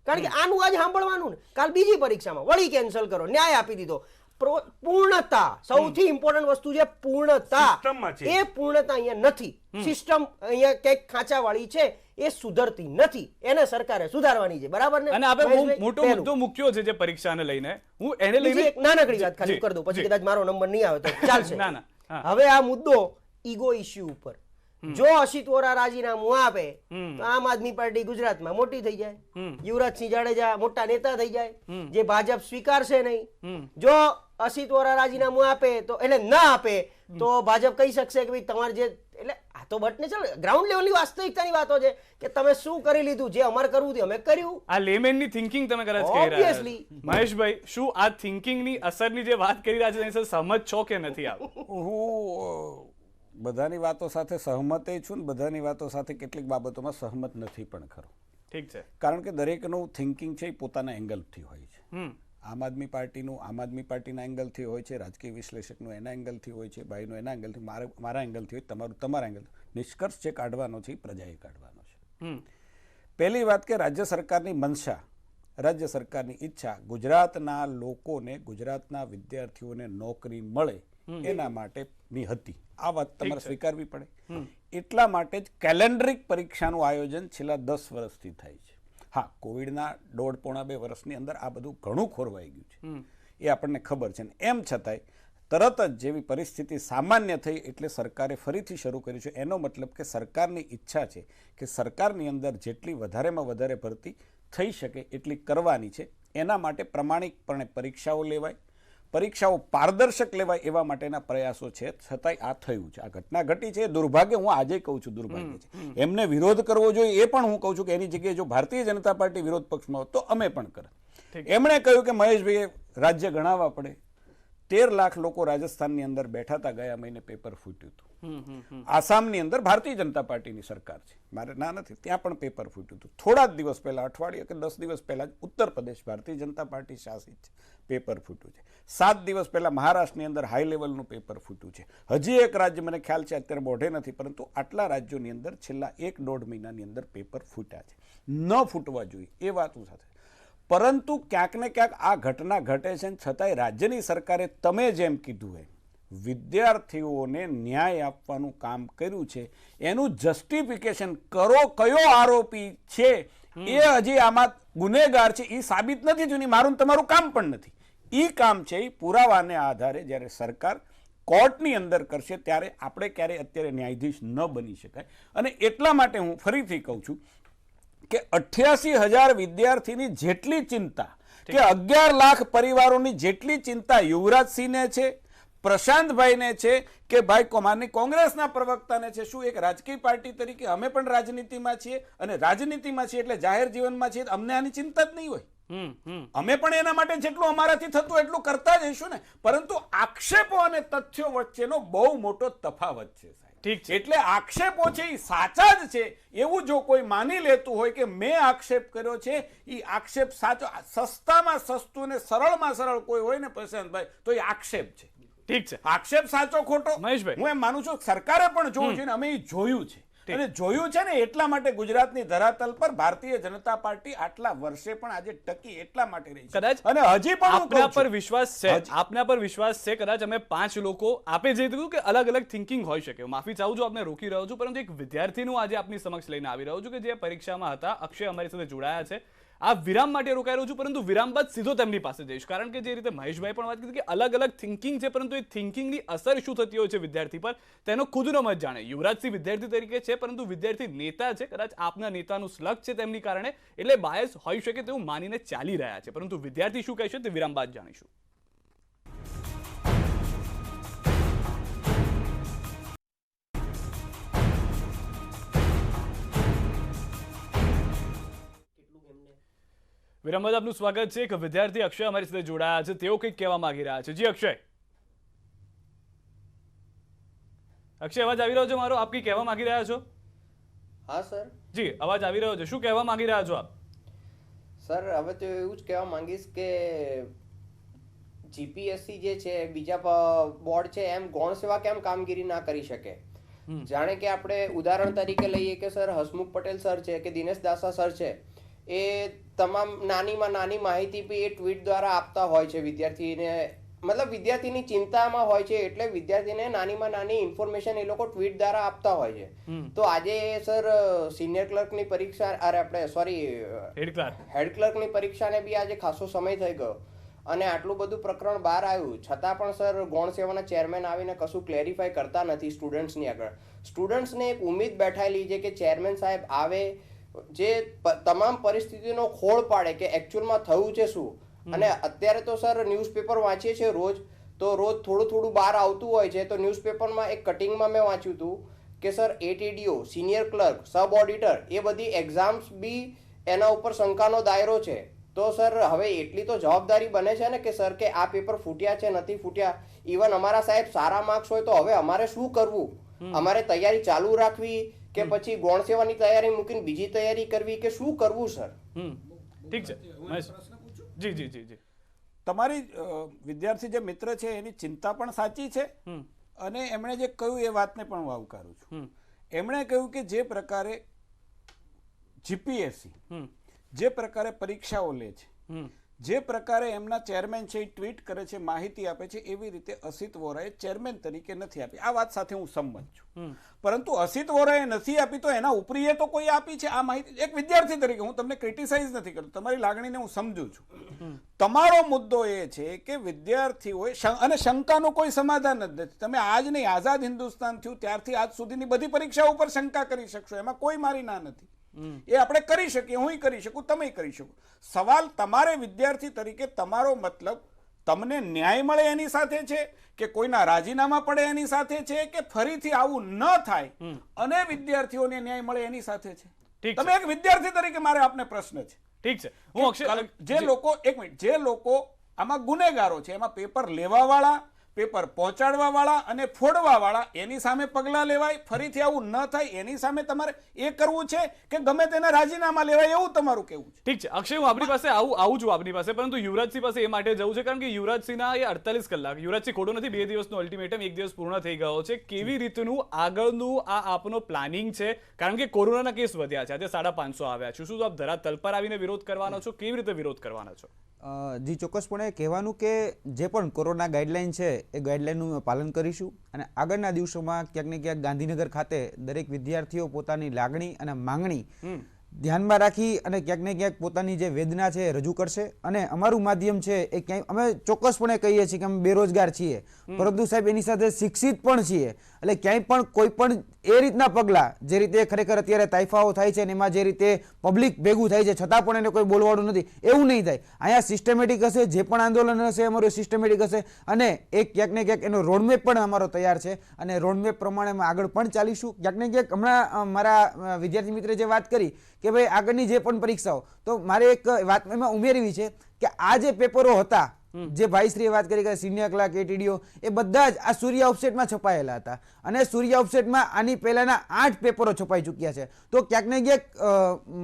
કારણ કે આનું આજ સાંભળવાનું ને કાલ બીજી પરીક્ષામાં વળી કેન્સલ કરો, ન્યાય આપી દીધો. પૂર્ણતા સૌથી ઇમ્પોર્ટન્ટ વસ્તુ છે, પૂર્ણતા. એ પૂર્ણતા અહીંયા નથી. સિસ્ટમ અહીંયા ક્યાંક ખાંચાવાળી છે, એ સુધરતી નથી. એને સરકારે સુધારવાની છે, બરાબર ને? અને આપણે મોટો મુદ્દો મૂક્યો છે જે પરીક્ષાને લઈને, હું એને લઈને એક નાનકડી વાત ખાલી કરી દઉં, પછી કદાચ મારો નંબર નહીં આવે તો ચાલશે. ના. હવે આ મુદ્દો ઈગો ઇશ્યુ ઉપર, જો અસિત વોરા રાજીનામું આપે તો આમ આદમી પાર્ટી ગુજરાતમાં મોટી થઈ જાય, યુવરાજસિંહ જાડેજા મોટા નેતા થઈ જાય, જે ભાજપ સ્વીકારશે નહીં. જો અસિત વોરા રાજીનામું આપે તો એટલે ના આપે તો ભાજપ કહી શકશે કે ભાઈ તમારે જે, એટલે આ તો બટને ચાલે ગ્રાઉન્ડ લેવલની વાસ્તવિકતાની વાતો છે કે તમે શું કરી લીધું, જે અમારે કરવું હતું અમે કર્યું. આ લેમેનની થિંકિંગ તમે કદાચ કહી રહ્યા છો. મહેશભાઈ, શું આ થિંકિંગની અસરની જે વાત કરી રહ્યા છે તેની સાથે સહમત છો કે નથી? હું બધાની વાતો સાથે સહમત છું ને બધાની વાતો સાથે કેટલીક બાબતોમાં સહમત નથી પણ ખરો. ઠીક છે. કારણ કે દરેકનું થિંકિંગ છે એ પોતાના એંગલથી હોય છે. આમ આદમી પાર્ટીનું આમ આદમી પાર્ટીના એંગલથી હોય છે, રાજકીય વિશ્લેષકનું એના એંગલથી હોય છે, ભાઈનું એના એંગલથી, મારા એંગલથી હોય, તમારું તમારા એંગલથી. નિષ્કર્ષ જે કાઢવાનો છે એ પ્રજાએ કાઢવાનો છે. પહેલી વાત કે રાજ્ય સરકારની મનસા, રાજ્ય સરકારની ઈચ્છા ગુજરાતના લોકોને, ગુજરાતના વિદ્યાર્થીઓને નોકરી મળે એના માટેની હતી. આ વાત તમારે સ્વીકારવી પડે. એટલા માટે જ કેલેન્ડરિક પરીક્ષાનું આયોજન છેલ્લા 10 વર્ષથી થાય છે. હા, કોવિડના 1.5-2 વર્ષની અંદર આ બધું ઘણું ખોરવાઈ ગયું છે, એ આપણને ખબર છે. એમ છતાંય તરત જ જેવી પરિસ્થિતિ સામાન્ય થઈ એટલે સરકારે ફરીથી શરૂ કર્યું છે. એનો મતલબ કે સરકારની ઈચ્છા છે કે સરકારની અંદર જેટલી વધારેમાં વધારે ભરતી થઈ શકે એટલી કરવાની છે. એના માટે પ્રમાણિકપણે પરીક્ષાઓ લેવાય, પરીક્ષાઓ પારદર્શક લેવાય એવા માટેના પ્રયાસો છે. છતાંય આ થયું છે, આ ઘટના ઘટી છે. દુર્ભાગ્ય, હું આજે કહું છું દુર્ભાગ્ય છે. એમને વિરોધ કરવો જોઈએ એ પણ હું કહું છું કે એની જગ્યાએ જો ભારતીય જનતા પાર્ટી વિરોધ પક્ષમાં હોત તો અમે પણ કરે. એમણે કહ્યું કે મહેશભાઈએ રાજ્ય ગણાવવા પડે. 13 લાખ લોકો રાજસ્થાનની અંદર બેઠા હતા, ગયા મહિને પેપર ફૂટ્યું હતું. આસામની અંદર ભારતીય જનતા પાર્ટીની સરકાર છે, મારે ના નથી, ત્યાં પણ પેપર ફૂટ્યું હતું. થોડા જ દિવસ પહેલા, અઠવાડિયા કે 10 દિવસ પહેલા જ ઉત્તર પ્રદેશ ભારતીય જનતા પાર્ટી શાસિત છે, પેપર ફૂટ્યું છે. 7 દિવસ પહેલા મહારાષ્ટ્રની અંદર હાઈ લેવલનું પેપર ફૂટ્યું છે. હજી એક રાજ્ય મને ખ્યાલ છે અત્યારે મોઢે નથી, પરંતુ આટલા રાજ્યોની અંદર છેલ્લા 1-1.5 મહિનાની અંદર પેપર ફૂટ્યા છે. ન ફૂટવા જોઈએ એ વાતો સાથે, પરંતુ ક્યાંક ને ક્યાંક આ ઘટના ઘટે છે. છતાંય રાજ્યની સરકારે તમે જેમ કીધું એમ વિદ્યાર્થીઓને ન્યાય આપવાનું કામ કર્યું છે. એનું જસ્ટિફિકેશન કરો, કયો આરોપી છે એ હજી આમાં ગુનેગાર છે એ સાબિત નથી થયું. મારું તમારું કામ પણ નથી. એ કામ છે એ પુરાવાને આધારે જ્યારે સરકાર કોર્ટની અંદર કરશે ત્યારે આપણે ક્યારેય અત્યારે ન્યાયાધીશ ન બની શકાય. અને એટલા માટે હું ફરીથી કહું છું કે 88,000 વિદ્યાર્થીની જેટલી ચિંતા, કે 11 લાખ પરિવારોની જેટલી ચિંતા યુવરાજસિંહને છે, પ્રશાંતભાઈને છે, કે ભાઈ કોમારની કોંગ્રેસના પ્રવક્તાને છે, શું એક રાજકીય પાર્ટી તરીકે અમે પણ રાજનીતિમાં છીએ અને રાજનીતિમાં છીએ એટલે જાહેર જીવનમાં છીએ, અમને આની ચિંતા જ નહીં હોય. અમે પણ એના માટે જેટલું અમારાથી થતું એટલું કરતા જઈશું ને. પરંતુ આક્ષેપો અને તથ્યો વચ્ચેનો બહુ મોટો તફાવત છે. ઠીક છે. એટલે આક્ષેપો છે એ સાચા જ છે એવું જો કોઈ માની લેતું હોય કે મેં આક્ષેપ કર્યો છે, એ આક્ષેપ સાચો, સસ્તામાં સસ્તું ને સરળમાં સરળ કોઈ હોય ને પ્રશાંતભાઈ, તો એ આક્ષેપ છે. ઠીક છે. આક્ષેપ સાચો ખોટો મહેશભાઈ, હું એમ માનું છું સરકારે પણ જોવું જોઈએ, અમે એ જોયું છે. અને જોયું છે ને એટલા માટે ગુજરાતની ધરાતલ પર ભારતીય જનતા પાર્ટી આટલા વર્ષે પણ આજે ટકી એટલા માટે રહી છે. કદાચ અને હજી પણ આપના પર વિશ્વાસ છે, આપના પર વિશ્વાસ છે. કદાચ અમે 5 લોકો આપે જે કીધું કે અલગ અલગ થિંકિંગ હોઈ શકે, માફી ચાહું છું, આપને રોકી રહ્યો છું, પરંતુ એક વિદ્યાર્થીનું આજે આપની સમક્ષ લઈને આવી રહ્યો છું કે જે પરીક્ષામાં હતા. અક્ષય અમારી સાથે જોડાયા છે. આ વિરામ માટે રોકાઈ રહ્યો છું, પરંતુ વિરામ બાદ સીધો તેમની પાસે જઈશ. કારણ કે જે રીતે મહેશભાઈ પણ વાત કરી કે અલગ અલગ થિંકિંગ છે, પરંતુ એ થિંકિંગની અસર શું થતી હોય છે વિદ્યાર્થી પર તેનો ખુદનો મત જાણે. યુવરાજસિંહ વિદ્યાર્થી તરીકે છે, પરંતુ વિદ્યાર્થી નેતા છે. કદાચ આપના નેતાનું સ્લગ છે તેમની કારણે, એટલે બાયસ હોઈ શકે તેવું માનીને ચાલી રહ્યા છે, પરંતુ વિદ્યાર્થી શું કહેશે તે વિરામ બાદ જાણીશું. વિરામ બાદ આપનું સ્વાગત છે. એક વિદ્યાર્થી અક્ષય અમારી સાથે જોડાયા છે, તેઓ કંઈક કહેવા માંગી રહ્યા છે. જી અક્ષય. અક્ષય, અવાજ આવી રહ્યો છે મારો? આપ કંઈક કહેવા માંગી રહ્યા છો? હા સર. જી, અવાજ આવી રહ્યો છે. શું કહેવા માંગી રહ્યા છો આપ? સર હવે તો એવું જ કહેવા માંગીશ કે જીપીએસસી જે છે બીજા બોર્ડ છે એમ ગૌણ સેવા કેમ કામગીરી ના કરી શકે. જાણે કે આપણે ઉદાહરણ તરીકે લઈએ કે સર હસમુખ પટેલ સર છે કે દિનેશ દાસા સર છે, એ તમામ નાનીમાં નાની માહિતી બી એ ટ્વીટ દ્વારા આપતા હોય છે વિદ્યાર્થીને, મતલબ વિદ્યાર્થીની ચિંતામાં હોય છે એટલે વિદ્યાર્થીને નાનીમાં નાની ઇન્ફોર્મેશન એ લોકો ટ્વીટ દ્વારા આપતા હોય છે. તો આજે સર સિનિયર ક્લર્કની પરીક્ષા આપણે હેડ ક્લર્કની પરીક્ષાને બી આજે ખાસો સમય થઈ ગયો અને આટલું બધું પ્રકરણ બહાર આવ્યું છતાં પણ સર ગૌણ સેવાના ચેરમેન આવીને કશું ક્લેરિફાય કરતા નથી સ્ટુડન્ટ્સની આગળ. સ્ટુડન્ટ્સને એક ઉમ્મીદ બેઠાયેલી છે કે ચેરમેન સાહેબ આવે, જે તમામ પરિસ્થિતિનો ખોળ પાડે કે એકચ્યુઅલમાં થયું છે શું. અને અત્યારે તો સર ન્યૂઝપેપર વાંચીએ છીએ રોજ, તો રોજ થોડું થોડું બહાર આવતું હોય છે. તો ન્યૂઝપેપરમાં એક કટિંગમાં મેં વાંચ્યું હતું કે sir ATDO, senior clerk, sub auditor એ બધી એક્ઝામ્સ બી એના ઉપર શંકાનો દાયરો છે. તો સર હવે એટલી તો જવાબદારી બને છે ને કે સર કે આ પેપર ફૂટ્યા છે નથી ફૂટ્યા. ઇવન અમારા સાહેબ સારા માર્ક્સ હોય તો હવે અમારે શું કરવું? અમારે તૈયારી ચાલુ રાખવી કે પછી ગૌણ સેવાની તૈયારી મૂકીને બીજી તૈયારી કરવી કે શું કરવું સર? ઠીક છે. જી જી જી જી. તમારી વિદ્યાર્થી જે મિત્ર છે એની ચિંતા પણ સાચી છે અને એમણે જે કહ્યું એ વાતને પણ હું આવકારું છું. એમણે કહ્યું કે જે પ્રકારે જીપીએસસી જે પ્રકારે પરીક્ષાઓ લે છે, જે પ્રકારે એમના ચેરમેન છે એ ટ્વીટ કરે છે, માહિતી આપે છે, એવી રીતે અસિત વોરાએ ચેરમેન તરીકે નથી આપી. આ વાત સાથે હું સંમત છું, પરંતુ અસિત વોરાએ નથી આપી તો એના ઉપરીએ તો કોઈ આપી છે આ માહિતી. એક વિદ્યાર્થી તરીકે હું તમને ક્રિટિસાઇઝ નથી કરતો, તમારી લાગણીને હું સમજુ છું. તમારો મુદ્દો એ છે કે વિદ્યાર્થીઓએ અને શંકાનું કોઈ સમાધાન જ નથી. તમે આજ નહીં, આઝાદ હિન્દુસ્તાન થયું ત્યારથી આજ સુધીની બધી પરીક્ષાઓ ઉપર શંકા કરી શકશો, એમાં કોઈ મારી ના નથી. એ આપણે કરી શકીએ, હું કરી શકું, તમે કરી શકો. સવાલ તમારે વિદ્યાર્થી તરીકે તમારો મતલબ તમને ન્યાય મળે એની સાથે છે કે કોઈના રાજીનામા પડે એની સાથે છે કે ફરીથી આવું ન થાય અને વિદ્યાર્થીઓને ન્યાય મળે એની સાથે છે? તમે એક વિદ્યાર્થી તરીકે મારે આપને પ્રશ્ન છે. ઠીક છે. હું અક્ષય, જે લોકો એક મિનિટ, જે લોકો આમાં ગુનેગારો છે, એમાં પેપર લેવા વાળા, પેપર પહોંચાડવા વાળા અને ફોડવા વાળા, એની સામે પગલાં લેવાય, ફરીથી આવું ન થાય એની સામે તમારે એ કરવું છે કે ગમે તેને રાજીનામા લેવાય, એવું તમારું કેવું છે? ઠીક છે અક્ષય, હું આપણી પાસે આવું છું આપની પાસે, પરંતુ યુવરાજસિંહ પાસે એ માટે જવું છે કારણ કે યુવરાજસિંહના એ 48 કલાક, યુવરાજસિંહ ખોટો નથી, 2 દિવસનો અલ્ટિમેટમ 1 દિવસ પૂર્ણ થઈ ગયો છે. કેવી રીતનું આગળનું આ આપનો પ્લાનિંગ છે? કારણ કે કોરોનાના કેસ વધ્યા છે, આજે 550 આવ્યા છે. શું આપ ધરાતલ પર આવીને વિરોધ કરવાનો છો? કેવી રીતે વિરોધ કરવાના છો? જી ચોક્કસપણે કહેવાનું કે જે પણ કોરોના ગાઈડલાઈન છે એ ગાઈડલાઈનનું પાલન કરીશું અને આગળના દિવસોમાં ક્યાંક ને ક્યાંક ગાંધીનગર ખાતે દરેક વિદ્યાર્થીઓ પોતાની લાગણી અને માંગણી ધ્યાનમાં રાખી અને ક્યાંક ને ક્યાંક પોતાની જે વેદના છે એ રજૂ કરશે. અને અમારું માધ્યમ છે એ ક્યાંય અમે ચોક્કસપણે કહીએ છીએ કે અમે બેરોજગાર છીએ, પરંતુ સાહેબ એની સાથે શિક્ષિત પણ છીએ. એટલે ક્યાંય પણ કોઈ પણ એ રીતના પગલાં, જે રીતે ખરેખર અત્યારે તાઇફાઓ થાય છે અને એમાં જે રીતે પબ્લિક ભેગું થાય છે છતાં પણ એને કોઈ બોલવાનું નથી, એવું નહીં થાય. અહીંયા સિસ્ટમેટિક હશે, જે પણ આંદોલન હશે અમારું સિસ્ટમેટિક હશે અને એક ક્યાંક ને ક્યાંક એનો રોડમેપ પણ અમારો તૈયાર છે અને રોડમેપ પ્રમાણે અમે આગળ પણ ચાલીશું. ક્યાંક ને ક્યાંક હમણાં મારા વિદ્યાર્થી મિત્રે જે વાત કરી કે ભાઈ આગળની જે પણ પરીક્ષાઓ, તો મારે એક વાત એમાં ઉમેરવી છે કે આ જે પેપરો હતા, જે ભાઈશ્રીએ વાત કરી કે સિનિયર ક્લાર્ક, એટીડીઓ, એ બધા જ આ સૂર્યા ઓફસેટમાં છપાયેલા હતા અને સૂર્યા ઓફસેટમાં આની પહેલાના 8 પેપરો છપાઈ ચૂક્યા છે. તો ક્યાંક ને ક્યાંક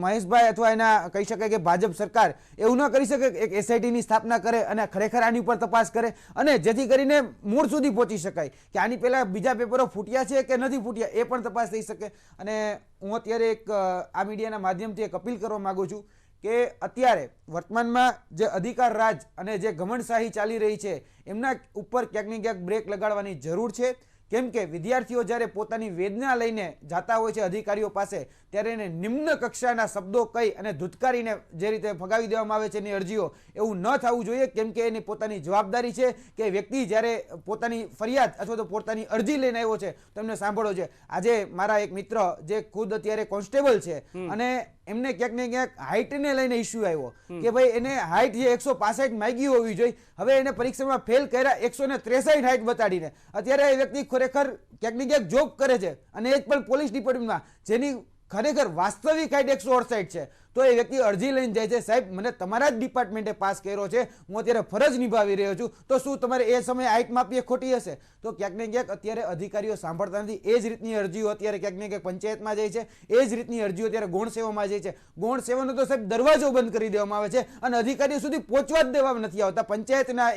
મહેશભાઈ અથવા એના કહી શકાય કે ભાજપ સરકાર એવું ન કરી શકે એક એસઆઈટીની સ્થાપના કરે અને ખરેખર આની ઉપર તપાસ કરે અને જેથી કરીને મૂળ સુધી પહોંચી શકાય કે આની પહેલા બીજા પેપરો ફૂટ્યા છે કે નથી ફૂટ્યા એ પણ તપાસ થઈ શકે. અને હું અત્યારે એક આ મીડિયાના માધ્યમથી એક અપીલ કરવા માંગુ છું કે અત્યારે વર્તમાનમાં જે અધિકાર રાજ અને જે ઘમંડશાહી ચાલી રહી છે એમના ઉપર ક્યાંક ને ક્યાંક બ્રેક લગાડવાની જરૂર છે. કેમ કે વિદ્યાર્થીઓ જ્યારે પોતાની વેદના લઈને જાતા હોય છે અધિકારીઓ પાસે, ત્યારે એને નિમ્ન કક્ષાના શબ્દો કહી અને ધુતકારીને જે રીતે ફગાવી દેવામાં આવે છે એની અરજીઓ, એવું ન થવું જોઈએ. કેમ કે એની પોતાની જવાબદારી છે કે વ્યક્તિ જ્યારે પોતાની ફરિયાદ અથવા તો પોતાની અરજી લઈને આવ્યો છે તો એમને સાંભળો છે. આજે મારા એક મિત્ર જે ખુદ અત્યારે કોન્સ્ટેબલ છે અને એમને ક્યાંક ને ક્યાંક હાઇટને લઈને ઇસ્યુ આવ્યો કે ભાઈ એને હાઇટ જે 165 માંગી હોવી જોઈએ, હવે એને પરીક્ષામાં ફેલ કર્યા 163 હાઇટ બતાડીને. અત્યારે એ વ્યક્તિ ખરેખર ક્યાંક ને ક્યાંક જોબ કરે છે અને એ જ પણ પોલીસ ડિપાર્ટમેન્ટમાં, જેની ખરેખર વાસ્તવિક હાઇટ 168 છે. તો એ વ્યક્તિ અરજી લઈને જાય છે, સાહેબ મને તમારા જ ડિપાર્ટમેન્ટે પાસ કર્યો છે, હું અત્યારે ફરજ નિભાવી રહ્યો છું, તો શું તમારે એ સમયે હાઈટ માપી એ ખોટી હશે? તો ક્યાંક ને ક્યાંક અત્યારે અધિકારીઓ સાંભળતા નથી. એ જ રીતની અરજીઓ અત્યારે ક્યાંક ને ક્યાંક પંચાયતમાં જાય છે, એ જ રીતની અરજીઓ અત્યારે ગૌણ સેવામાં જાય છે. ગૌણ સેવાનો તો સાહેબ દરવાજો બંધ કરી દેવામાં આવે છે અને અધિકારીઓ સુધી પહોંચવા જ દેવા નથી આવતા. પંચાયતના એ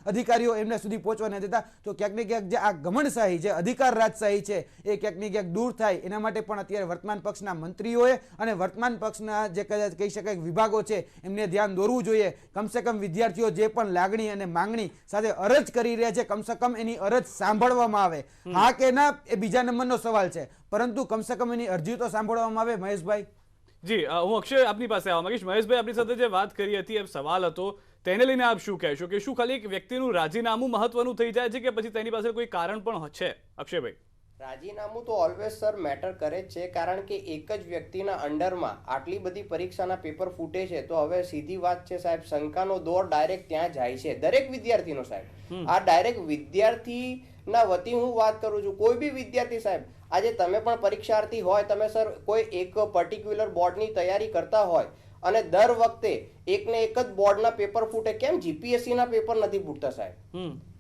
અધિકારીઓ એમને સુધી પહોંચવા નથી દેતા. તો ક્યાંક ને ક્યાંક જે આ ઘમંડશાહી છે, અધિકાર રાજશાહી છે, એ ક્યાંક ને ક્યાંક દૂર થાય એના માટે પણ અત્યારે વર્તમાન પક્ષના મંત્રીઓએ અને વર્તમાન પક્ષના જે કદાચ કહી શકાય વિભાગો છે એમને ધ્યાન દોરવું જોઈએ. કમસે કમ વિદ્યાર્થીઓ જે પણ લાગણી અને માંગણી સાથે અરજ કરી રહ્યા છે, કમસે કમ એની અરજ સાંભળવામાં આવે. હા કે ના એ બીજા નંબરનો સવાલ છે, પરંતુ કમસે કમ એની અરજી તો સાંભળવામાં આવે. મહેશભાઈ જી, હું અક્ષય આપની પાસે આવવા માંગીશ. મહેશભાઈ, આપણી સાથે જે વાત કરી હતી, એ સવાલ હતો, તેને લઈને આપ શું કહેશો કે શું ખાલી એક વ્યક્તિનું રાજીનામું મહત્વનું થઈ જાય છે કે પછી તેની પાસે કોઈ કારણ પણ છે? અક્ષયભાઈ, રાજીનામું તો ઓલવેઝ સર મેટર કરે જ છે, કારણ કે એક જ વ્યક્તિના અંડરમાં આટલી બધી પરીક્ષાના પેપર ફૂટે છે તો હવે સીધી વાત છે સાહેબ, શંકાનો દોર ડાયરેક્ટ ત્યાં જાય છે દરેક વિદ્યાર્થીનો સાહેબ. આ ડાયરેક્ટ વિદ્યાર્થીના વતી હું વાત કરું છું. કોઈ બી વિદ્યાર્થી સાહેબ, આજે તમે પણ પરીક્ષાર્થી હોય, તમે સર કોઈ એક પર્ટિક્યુલર બોર્ડની તૈયારી કરતા હોય અને દર વખતે એકને એક જ બોર્ડના પેપર ફૂટે, કેમ જીપીએસસી ના પેપર નથી ફૂટતા સાહેબ?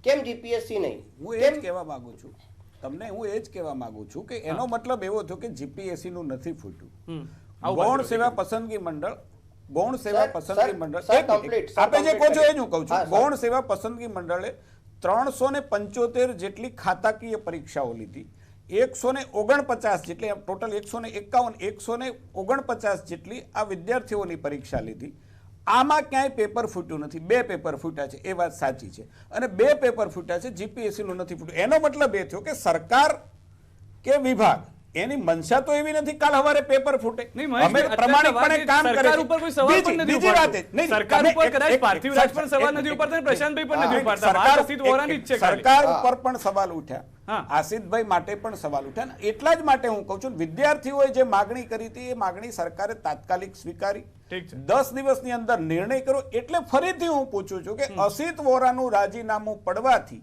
કેમ જીપીએસસી નહીં? હું એ જ કહેવા માંગુ છું તમને, હું એ જ કહેવા માંગુ છું કે એનો મતલબ એવો થયો કે જીપીએસસી નું નથી ફૂટ્યું. ગૌણ સેવા પસંદગી મંડળ, ગૌણ સેવા પસંદગી મંડળ, આપે જે કહો છો એ જ હું કહું છું. ગૌણ સેવા પસંદગી મંડળે 375 જેટલી ખાતાકીય પરીક્ષાઓ લીધી, 149 જેટલી, ટોટલ 149 જેટલી આ વિદ્યાર્થીઓની પરીક્ષા લીધી. આમાં ક્યાંય પેપર ફૂટ્યું નથી. 2 પેપર ફૂટ્યા છે, એ વાત સાચી છે, અને 2 પેપર ફૂટ્યા છે, જીપીએસસી નું નથી ફૂટ્યું. એનો મતલબ એ થયો કે સરકાર કે વિભાગ એની મનસા તો એવી નથી કાલ હવારે પેપર ફૂટે. અમે પ્રમાણિકપણે કામ કરે. સરકાર ઉપર કોઈ સવાલ પણ નથી ઉપાડતો. સરકાર ઉપર કદાચ પાર્થિવ રાજ પણ સવાલ નથી ઉપાડતા, પ્રશાંતભાઈ પણ નથી ઉપાડતા. આસિત વોરાની જ છે. સરકાર ઉપર પણ સવાલ ઉઠ્યા, આસિતભાઈ માટે પણ સવાલ ઉઠ્યા. એટલા જ માટે હું કહું છું, વિદ્યાર્થીઓએ જે માગણી કરી હતી એ માગણી સરકારે તાત્કાલિક સ્વીકારી. 10 દિવસની અંદર નિર્ણય કરો. એટલે ફરીથી હું પૂછું છું કે અસિત વોરાનું રાજીનામું પડવાથી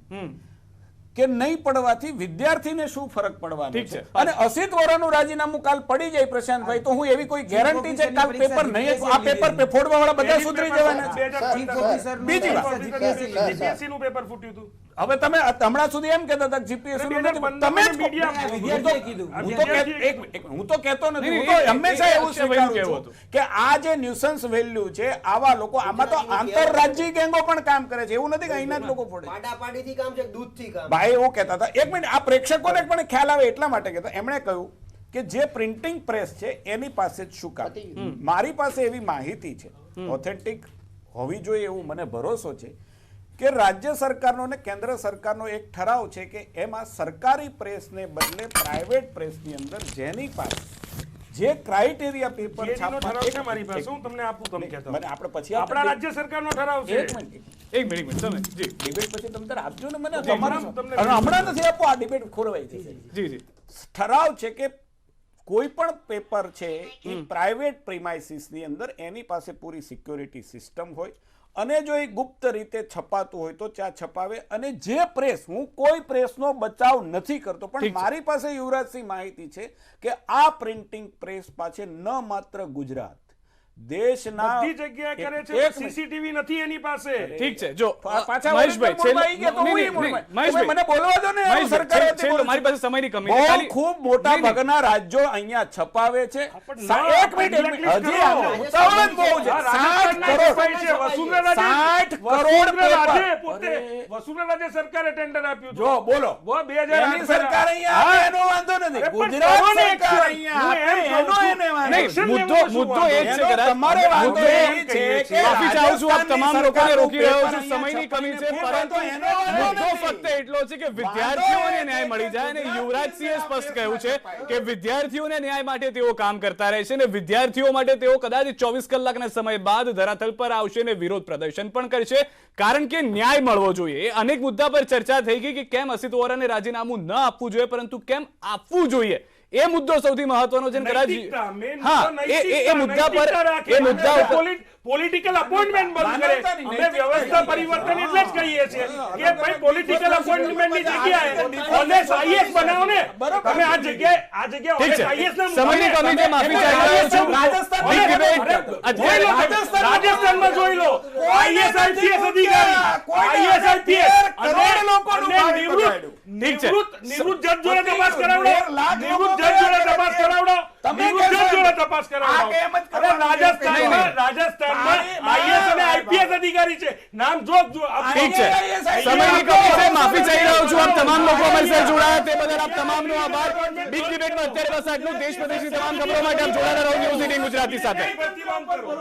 કે નહીં પડવાથી વિદ્યાર્થીને શું ફરક પડવાનો છે? અને અસિત વોરાનું રાજીનામું કાલ પડી જાય પ્રશાંતભાઈ, તો હું એવી કોઈ ગેરંટી છે કાલ પેપર નહીં, આ પેપર ફોડવા વાળા બધા સુધરી જવાના છે. બીજી વાત, જીપીએસસી નું પેપર ફૂટ્યું હતું. હવે તમે હમણાં સુધી એમ કહેતા હતા જીપીએસસી નું નથી, તમે હું તો કહેતો નથી, હું તો હંમેશા એવું સ્વીકારું છું કે આ જે ન્યુસન્સ વેલ્યુ છે, આવા લોકો, આમાં તો આંતરરાજ્ય ગેંગો પણ કામ કરે છે. એવું નથી કે અહીંના જ લોકો ફોડે. પાડાપાડીથી કામ છે, દૂધથી કામ. ભાઈ એવું કહેતા હતા, એક મિનિટ, આ પ્રેક્ષકોને પણ ખ્યાલ આવે એટલા માટે કહેતા. એમણે કહ્યું કે જે પ્રિન્ટિંગ પ્રેસ છે એની પાસે જ શું કામ? મારી પાસે એવી માહિતી છે, ઓથેન્ટિક હોવી જોઈએ એવું મને ભરોસો છે કે રાજ્ય સરકારનો અને કેન્દ્ર સરકારનો એક ઠરાવ છે કે એમાં સરકારી પ્રેસને બદલે પ્રાઇવેટ પ્રેસની અંદર જેની પાસે જે ક્રાઇટેરિયા પેપર ઠરાવ છે મારી પાસે, હું તમને આપું, તમે કહેતા મને આપણે પછી આપણા રાજ્ય સરકારનો ઠરાવ છે. એક મિનિટ તમે જી ડિબેટ પછી તમે તાર આપજો ને મને. હમણાં નથી આપો, આ ડિબેટ ખોરવાઈ જશે. જી જી, ઠરાવ છે કે કોઈ પણ પેપર છે એ પ્રાઇવેટ પ્રિમાઇસીસની અંદર એની પાસે પૂરી સિક્યોરિટી સિસ્ટમ હોય અને જો એ ગુપ્ત રીતે છપાતું હોય તો ત્યાં છપાવે. અને જે પ્રેસ, હું કોઈ પ્રેસનો બચાવ નથી કરતો, પણ મારી પાસે યુવરાજસિંહ માહિતી છે કે આ પ્રિન્ટિંગ પ્રેસ પાસે ન માત્ર ગુજરાત, દેશના બધી જગ્યાએ કરે છે, સીસીટીવી નથી એની પાસે. ઠીક છે, જો મહેશભાઈ મને બોલવા દો ને. મારી પાસે સમયની કમી છે. ખૂબ મોટા ભાગના રાજ્યો અહીંયા છપાવે છે. એક મિનિટ, હજી ઉતાવળ જ બહુ છે. 60 કરોડ વસુંધરા રાજ્ય સરકારે ટેન્ડર આપ્યું. જો બોલો, 2008 સરકાર અહીંયા એનો વાંધો નથી, ગુજરાત સરકાર અહીંયા મુદ્દો એ જ છે. તમારો વાંધો એ છે કે માફી ચાહું છું, આપ તમામ લોકોને રોકી રહ્યો છું, સમયની કમી છે, પરંતુ મુદ્દો ફક્ત એટલો છે કે વિદ્યાર્થીઓને ન્યાય મળી જાય. અને યુવરાજસિંહે સ્પષ્ટ કહ્યું છે કે વિદ્યાર્થીઓને ન્યાય માટે તેઓ કામ કરતા રહેશે અને વિદ્યાર્થીઓ માટે તેઓ કદાચ 24 કલાકના સમય બાદ ધરાતલ પર આવશે અને વિરોધ પ્રદર્શન પણ કરશે, કારણ કે ન્યાય મળવો જોઈએ. અનેક મુદ્દા પર ચર્ચા થઈ ગઈ કે કેમ અસિત વોરાને રાજીનામું ન આપવું જોઈએ, પરંતુ કેમ આપવું જોઈએ એ મુદ્દો સૌથી મહત્વનો છે ને કદાચ નૈતિકતા, main હા મુદ્દો એ નૈતિકતા, મુદ્દા પર નૈતિકતા રાખે. એ મુદ્દા અને ઉપર પોલિટિકલ અપોઇન્ટમેન્ટ બંધ કરે. અમે વ્યવસ્થા પરિવર્તન એટલે જ કહીએ છીએ કે ભાઈ પોલિટિકલ અપોઇન્ટમેન્ટની જગ્યાએ ઓનેસ્ટ આઈએસ બનાવો ને. તમે આ જગ્યાએ ઠીક છે ઓનેસ્ટ આઈએસ ને સમયની કમી છે માફી ચાહી રહ્યો છું Big debate જોઈ લો તમે. રાજસ્થાનમાં જોઈ લો આઈએસ આઈપીએસ અધિકારી આઈએસ આઈપીએસ નિવૃત્ત જજ જોડે તપાસ કરાવડો. નિવૃત્ત જજ જોડે તપાસ કરાવડો. નિવૃત્ત જજ જોડે તપાસ કરાવડો. અરે રાજસ્થાનમાં આઈએસ અને આઈપીએસ અધિકારી છે. નામ જો ઠીક છે સમયની કમી છે માફી ચાહી રહ્યો છું આપ તમામ લોકો અમારી સાથે જોડાયા તે બદલ આપ તમામનો આભાર બિગ ડિબેટમાં અત્યારે બસ આટલું. દેશ પ્રદેશની તમામ ખબરો માટે આપ જોડાયેલા રહો ન્યૂઝ 18 ગુજરાતી સાથે. પ્રતિબંધ કરો.